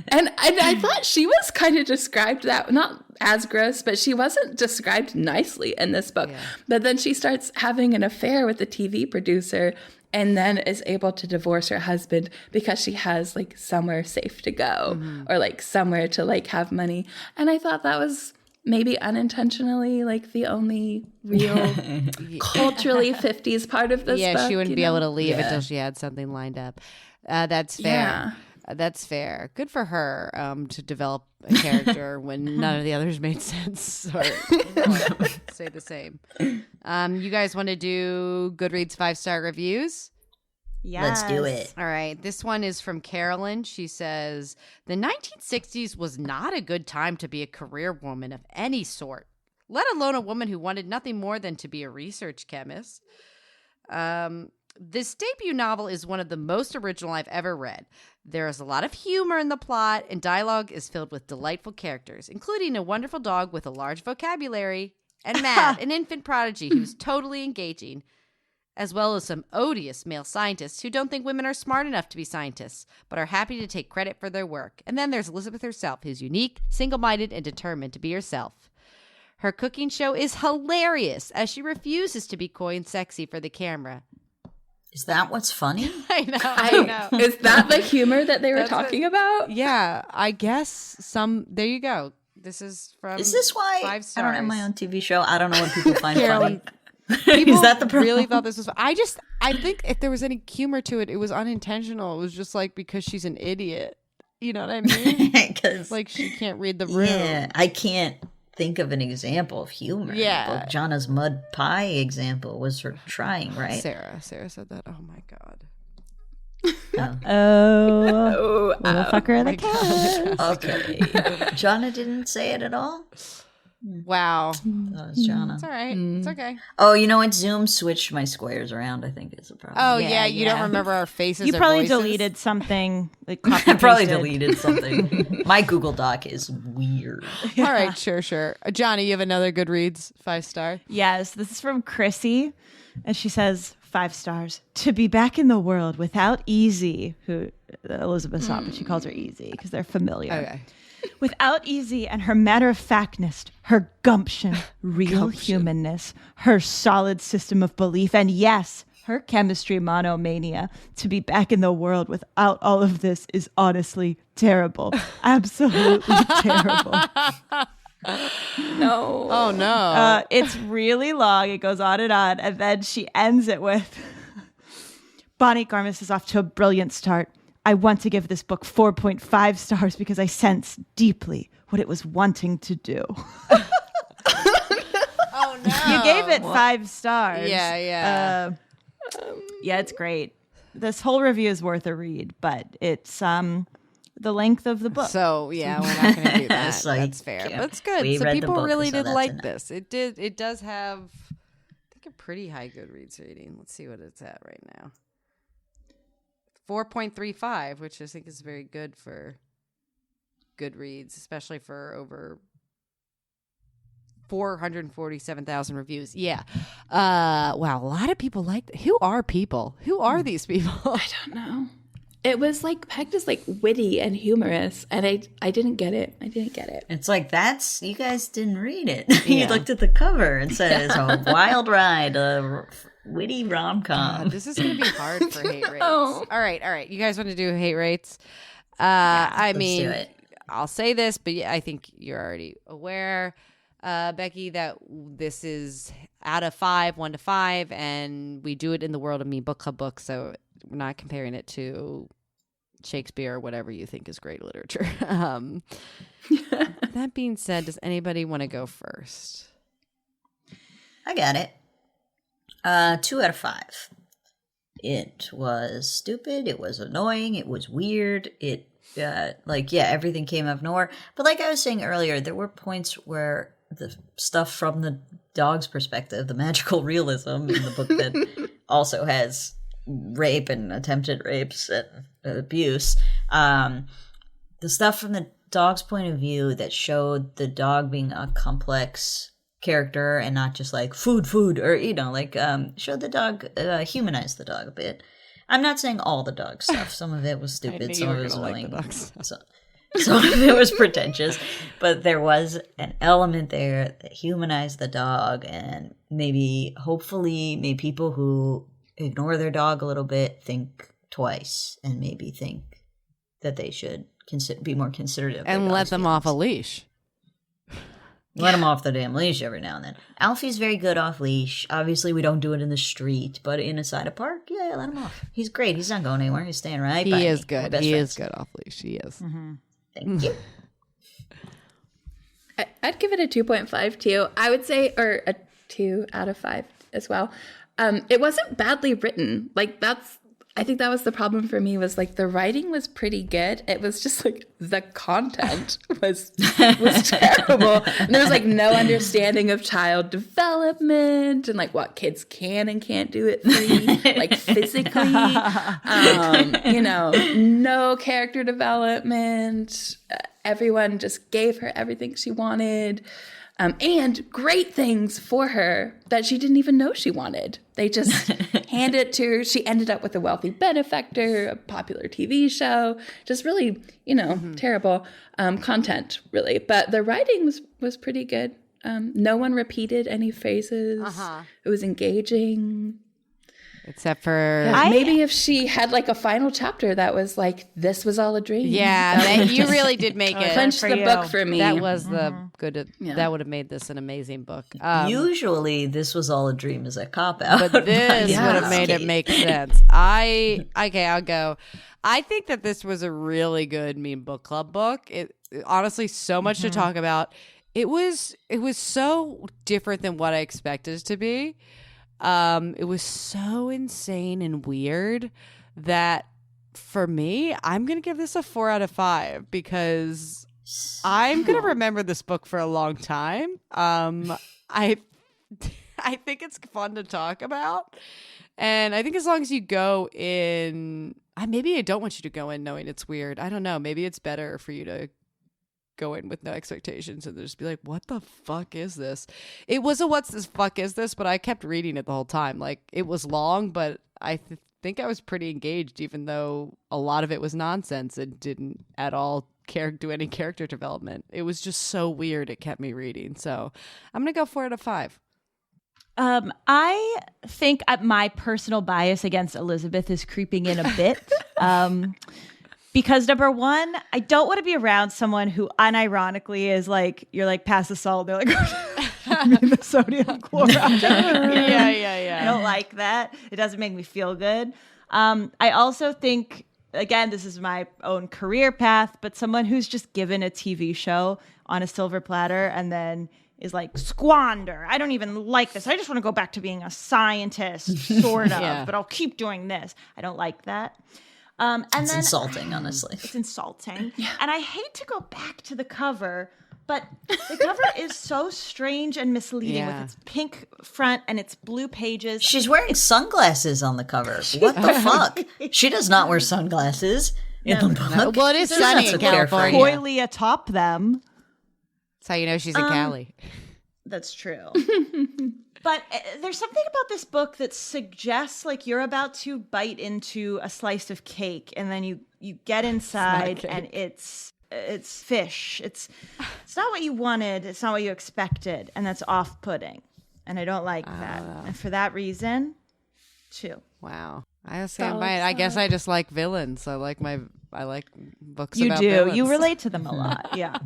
and I thought she was kind of described that, not as gross, but she wasn't described nicely in this book. But then she starts having an affair with the TV producer and then is able to divorce her husband because she has like somewhere safe to go or like somewhere to like have money. And I thought that was maybe unintentionally like the only real culturally 50s part of this book. Yeah, she wouldn't be able to leave Yeah. until she had something lined up. That's fair. Yeah. That's fair. Good for her to develop a character when none of the others made sense or say the same. You guys want to do Goodreads 5-star reviews? Let's do it. All right. This one is from Carolyn. She says, the 1960s was not a good time to be a career woman of any sort, let alone a woman who wanted nothing more than to be a research chemist. This debut novel is one of the most original I've ever read. There is a lot of humor in the plot, and dialogue is filled with delightful characters, including a wonderful dog with a large vocabulary, and Matt, an infant prodigy who's totally engaging, as well as some odious male scientists who don't think women are smart enough to be scientists, but are happy to take credit for their work. And then there's Elizabeth herself, who's unique, single-minded, and determined to be herself. Her cooking show is hilarious, as she refuses to be coy and sexy for the camera. Is that what's funny? I know. Is that the humor that they were talking about? Yeah, I guess there you go. This is from Is this why 5 I stars. don't have my own TV show? I don't know what people find Carolyn, funny. People Is that the problem? really thought this was I think if there was any humor to it, it was unintentional. It was just like because she's an idiot. You know what I mean? Because Like she can't read the room. yeah, I can't think of an example of humor. Yeah. Well, Jonna's mud pie example was her trying, right? Sarah said that. Oh my god. Oh, little fucker of the cat. Okay. Jonna didn't say it at all? Wow. That was Jonna. It's all right. It's okay. Oh, you know what? Zoom switched my squares around, I think is a problem. Oh yeah, you don't remember our faces. You or probably voices? deleted something. Like I probably copy-pasted. deleted something. My Google Doc is weird. All right, sure. Johnny, you have another Goodreads 5-star. Yes, this is from Chrissy, and she says 5 stars. To be back in the world without Easy, who Elizabeth saw, but she calls her Easy because they're familiar. Okay. Without Easy and her matter-of-factnness, her gumption, real humanness, her solid system of belief, and yes, her chemistry monomania. To be back in the world without all of this is honestly terrible. Absolutely terrible. No. Oh no. It's really long. It goes on, and then she ends it with, Bonnie Garmus is off to a brilliant start. I want to give this book 4.5 stars because I sense deeply what it was wanting to do. Oh no. You gave it 5 stars. Yeah. Yeah, it's great. This whole review is worth a read, but it's the length of the book. So yeah, we're not going to do that. So That's fair, yeah, but it's good. we So read the people book, really so did that's like enough. this. It does have, I think, a pretty high Goodreads rating. Let's see what it's at right now. 4.35, which I think is very good for Goodreads, especially for over 447,000 reviews. Yeah. Wow. A lot of people like. Who are people? Who are these people? I don't know. It was like pegged as like witty and humorous, and I didn't get it. It's like, you guys didn't read it. You looked at the cover and says a wild ride, a witty rom-com. This is going to be hard for hate rates. All right. You guys want to do hate rates? Let's do it. I'll say this, but I think you're already aware, Beckie, that this is out of 5, 1 to 5, and we do it in the world of Me Book Club books, so we're not comparing it to Shakespeare or whatever you think is great literature. That being said, does anybody want to go first? I got it. 2 out of 5. It was stupid. It was annoying. It was weird. Everything came out of nowhere. But like I was saying earlier, there were points where the stuff from the dog's perspective, the magical realism in the book that also has rape and attempted rapes and abuse, the stuff from the dog's point of view that showed the dog being a complex character and not just like food or showed the dog, humanized the dog a bit. I'm not saying all the dog stuff. Some of it was stupid, some of it was annoying, some of it was pretentious, but there was an element there that humanized the dog and hopefully made people who ignore their dog a little bit think twice and maybe think that they should be more considerate of and let them off a leash. Let him off the damn leash every now and then. Alfie's very good off leash. Obviously, we don't do it in the street, but inside a park, yeah, let him off. He's great. He's not going anywhere. He's staying right by me. He is good. He is good off leash. He is. Mm-hmm. Thank you. I'd give it a 2.5 too. I would say, or a 2 out of 5 as well. It wasn't badly written. I think that was the problem for me, was like the writing was pretty good. It was just like the content was terrible. And there was like no understanding of child development and like what kids can and can't do at 3, like physically. No character development. Everyone just gave her everything she wanted. And great things for her that she didn't even know she wanted. They just handed it to her. She ended up with a wealthy benefactor, a popular TV show, just really, terrible content, really. But the writing was pretty good. No one repeated any phrases. It was engaging. Except for maybe if she had like a final chapter that was like, this was all a dream. Yeah, you really did make it. Clinch the book for me. That was the good. That would have made this an amazing book. Usually, this was all a dream is a cop out, but this would have made it make sense. I'll go. I think that this was a really good Meme Book Club book. It honestly so much to talk about. It was so different than what I expected it to be. It was so insane and weird that for me, I'm going to give this a 4 out of 5 because I'm going to remember this book for a long time. I think it's fun to talk about. And I think as long as you go in, maybe I don't want you to go in knowing it's weird. I don't know. Maybe it's better for you to go in with no expectations and just be like, what the fuck is this? It was a what's this fuck is this, but I kept reading it the whole time. Like, it was long, but I think I was pretty engaged, even though a lot of it was nonsense and didn't at all do any character development. It was just so weird. It kept me reading. So I'm going to go 4 out of 5. I think my personal bias against Elizabeth is creeping in a bit. Because number one, I don't want to be around someone who unironically is like, you're like, pass the salt. They're like, I mean, the sodium chloride. Yeah. I don't like that. It doesn't make me feel good. I also think, again, this is my own career path, but someone who's just given a TV show on a silver platter and then is like, squander. I don't even like this. I just want to go back to being a scientist, sort of, but I'll keep doing this. I don't like that. It's insulting, honestly. It's insulting. Yeah. And I hate to go back to the cover, but the cover is so strange and misleading with its pink front and its blue pages. She's wearing sunglasses on the cover. What the fuck? She does not wear sunglasses in the book. Well, it is sunny in California. Coyly atop them. That's how you know she's a Cali. That's true. But there's something about this book that suggests like you're about to bite into a slice of cake, and then you get inside and it's fish. It's not what you wanted. It's not what you expected, and that's off-putting. And I don't like that. And for that reason, 2. Wow. I stand by it. I guess I just like villains. I like books You about do. villains. You relate to them a lot. Yeah.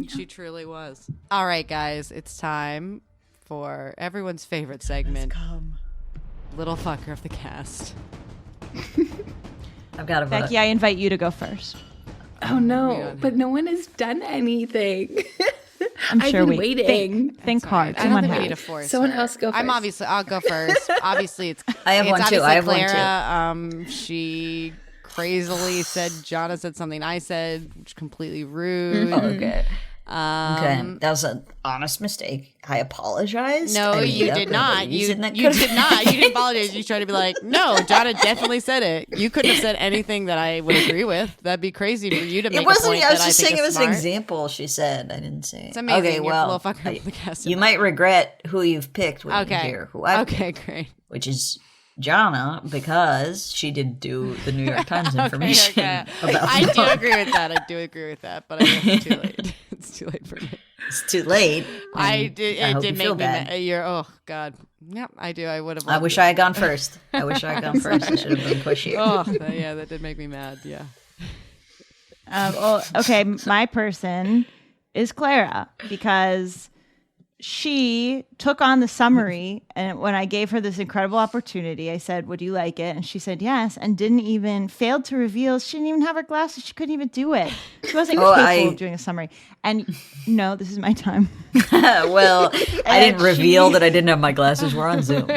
She truly was. All right, guys. It's time for everyone's favorite segment. Little fucker of the cast. I've got a vote. Becky, I invite you to go first. Oh no, but no one has done anything. I'm I've sure been waiting. Think hard. I don't Someone think we has. need to force Someone her. else go first. I'll go first. Obviously, it's. I have it's one, too. obviously I have one, too. Clara. She crazily said Jonna said something I said, which completely rude. Okay. Okay, that was an honest mistake. I apologize. No, you did not. You did not. You didn't apologize. You tried to be like, no, Jonna definitely said it. You couldn't have said anything that I would agree with. That'd be crazy for you to make. It wasn't. A point I was that just think saying it is was smart. an example. She said. I didn't say. It's amazing. Okay, You're well, a little fucker of the cast. you might regret who you've picked when you Okay. hear who I Okay, great. which is Jonna, because she did do the New York Times information Okay. about. I do agree with that. But I guess it's too late. It's too late for me. It's too late. I did. I It hope did you feel make me. bad. You're. Oh God. Yep. I do. I would have. I wish I had gone first. I should have been pushy. Oh yeah, that did make me mad. Yeah. Well, okay, my person is Clara because she took on the summary, and when I gave her this incredible opportunity, I said, "Would you like it?" And she said yes, and failed to reveal. She didn't even have her glasses. She couldn't even do it. She wasn't capable of doing a summary. And no, this is my time. Well, I didn't reveal that I didn't have my glasses. We're on Zoom.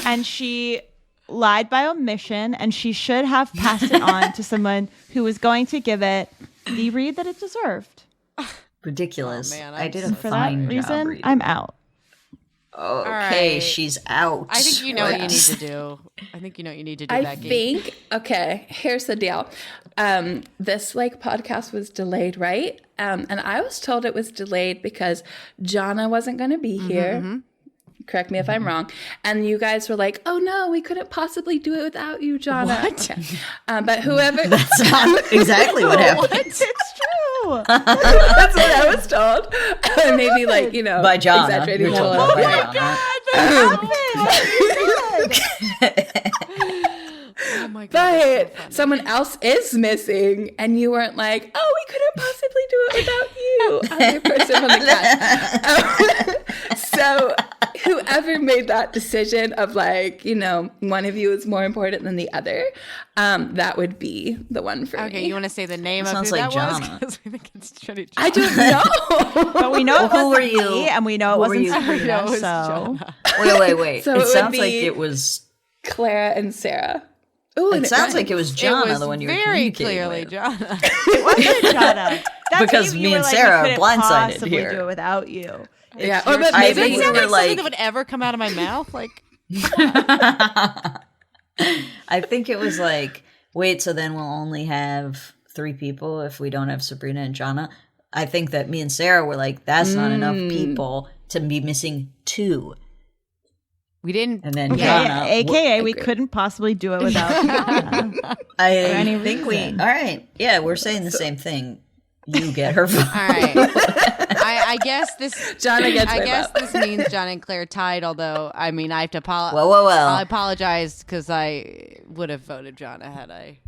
And she lied by omission, and she should have passed it on to someone who was going to give it the read that it deserved. Ridiculous. Oh, man, I did a For that fine job reason, reading. I'm out. Okay, right. she's out. I think you know what you need to do. I think you know what you need to do, I Becky. think, okay, here's the deal. This podcast was delayed, right? And I was told it was delayed because Jonna wasn't going to be here. Correct me if I'm wrong. And you guys were like, oh no, we couldn't possibly do it without you, Jonna. What? Okay. But whoever. That's not exactly what happened. It's true. That's what I was told. Maybe By Jonna. exaggerating You're a told little. that by Jonna. Oh my God. that's But so funny. someone else is missing, and you weren't like, oh, we couldn't possibly do it without you, other person from the cast. So whoever made that decision of one of you is more important than the other, that would be the one for Okay, me. you want to say the name of Sounds who like that was? Jonna. 'Cause we think it's Jenny. I don't know. But we know it Who wasn't were you? me, and we know it Who were wasn't you? Sabrina, No, it was so... Jonna. Wait. So it it would sounds like be- it was. Clara and Sarah. Ooh, and It sounds rhymed. like it was Jonna, it was the one you were very communicating clearly with. Jonna. It wasn't Jonna. That's Because what me you and were Sarah we are couldn't blindsided possibly here. do it without you. Yeah, It's or your but I maybe think Does we that were sound like like- something that would ever come out of my mouth? Like, I think it was like, wait, so then we'll only have 3 people if we don't have Sabrina and Jonna. I think that me and Sarah were like, that's not enough people to be missing 2. we didn't. And then Okay, Jonna. AKA we couldn't possibly do it without Jonna. I any think reason. all right. Yeah, we're saying the same thing. You get her vote. All right. I guess this. Jonna gets I my guess vote. this means John and Claire tied. Although I mean, I have to apologize. Well. I apologize because I would have voted Jonna had I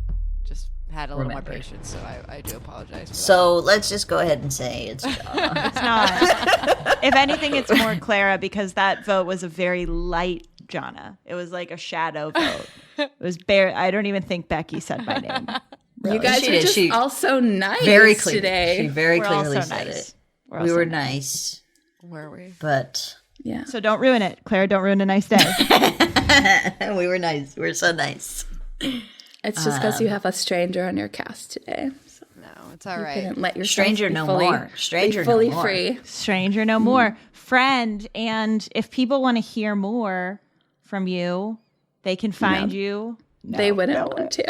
just had a little more Remember. patience. So I do apologize. For So let's just go ahead and say it's Jonna. It's not. If anything, it's more Clara because that vote was a very light Jonna. It was like a shadow vote. It was bare. I don't even think Becky said my name. You guys She were did. just She- all so nice Very clear. today. She very We're all clearly so said nice. it. We're all We so were nice. nice, that. Were we? but Yeah. So don't ruin it, Claire. Don't ruin a nice day. we were nice. We were so nice. It's just because you have a stranger on your cast today. So No, it's all you right. couldn't let yourself Stranger be no fully, more. Stranger be fully no more. free. Stranger no more. Friend. And if people want to hear more from you, they can find you they wouldn't want to.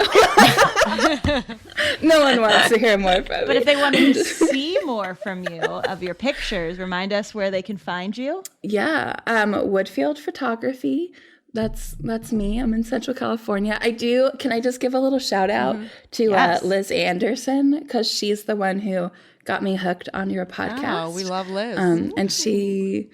No one wants to hear more from me. But if they wanted to see more from you of your pictures, remind us where they can find you. Yeah, Woodfield Photography. That's me. I'm in Central California. Can I just give a little shout out to Liz Anderson, because she's the one who got me hooked on your podcast. Oh, we love Liz. And she's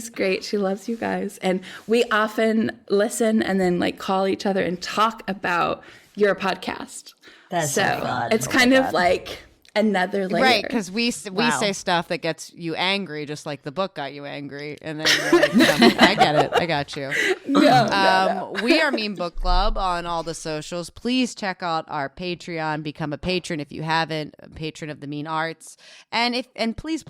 great. She loves you guys. And we often listen and then like call each other and talk about your podcast. That's so fun. It's kind of like another layer. Right, because we say stuff that gets you angry, just like the book got you angry, and then you're like, I get it, I got you. No. We are Meme Book Club on all the socials. Please check out our Patreon. Become a patron if you haven't. A patron of the Mean Arts, and please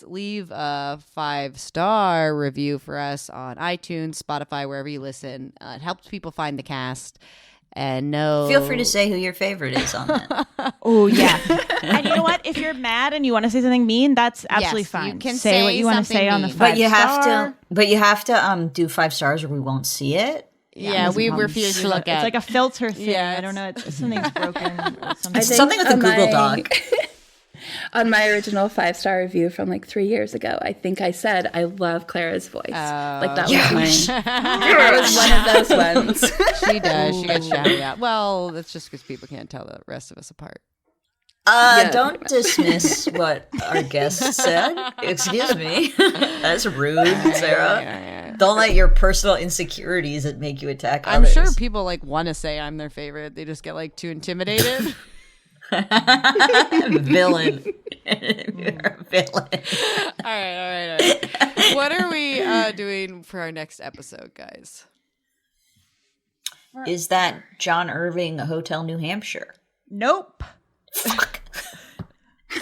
leave a 5-star review for us on iTunes, Spotify, wherever you listen. It helps people find the cast. And feel free to say who your favorite is on that. Oh, yeah. And you know what? If you're mad and you want to say something mean, that's absolutely fine. You can say what you want to say on the 5-star. But you have to do 5 stars or we won't see it. Yeah, we refuse to look at. It's like a filter thing. Yeah, I don't know. Something's broken. Or something. It's something with the Google Doc. On my original 5-star review from like 3 years ago, I think I said I love Clara's voice. That was one of those ones. She does. She gets shouted out. Well, that's just because people can't tell the rest of us apart. Don't dismiss what our guest said. Excuse me. That's rude, Sarah. Yeah. Don't let your personal insecurities make you attack I'm others. sure people like want to say I'm their favorite. They just get like too intimidated. Villain. You're a villain. All right. What are we doing for our next episode, guys? Is that John Irving Hotel New Hampshire? Nope. Fuck.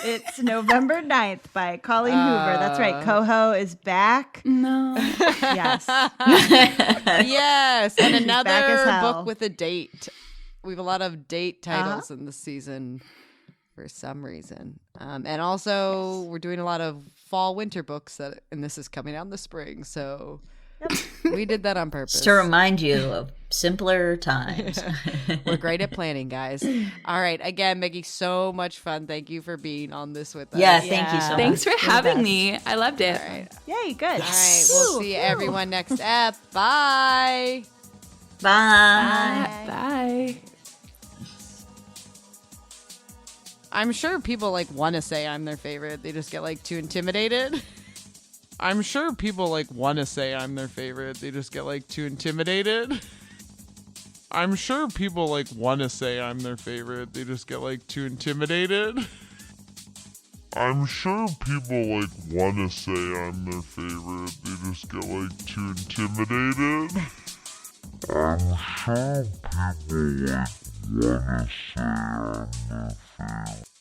It's November 9th by Colleen Hoover. That's right. Coho is back. No. Yes. Yes. And back as another hell. book with a date. We have a lot of date titles in this season for some reason. And also we're doing a lot of fall winter books and this is coming out in the spring. So we did that on purpose. Just to remind you of simpler times. We're great at planning, guys. All right. Again, Beckie, so much fun. Thank you for being on this with us. Yeah, thank you so much. Thanks for having me. I loved it. All right. Yay, good. All right. We'll see everyone next ep. Bye. Bye. Bye. I'm sure people like want to say I'm their favorite. They just get like too intimidated. I'm sure people like want to say I'm their favorite. They just get like too intimidated. I'm sure people like want to say I'm their favorite. They just get like too intimidated. I'm sure people like want to say I'm their favorite. They just get like too intimidated. I'm sure people like want to say I'm their favorite.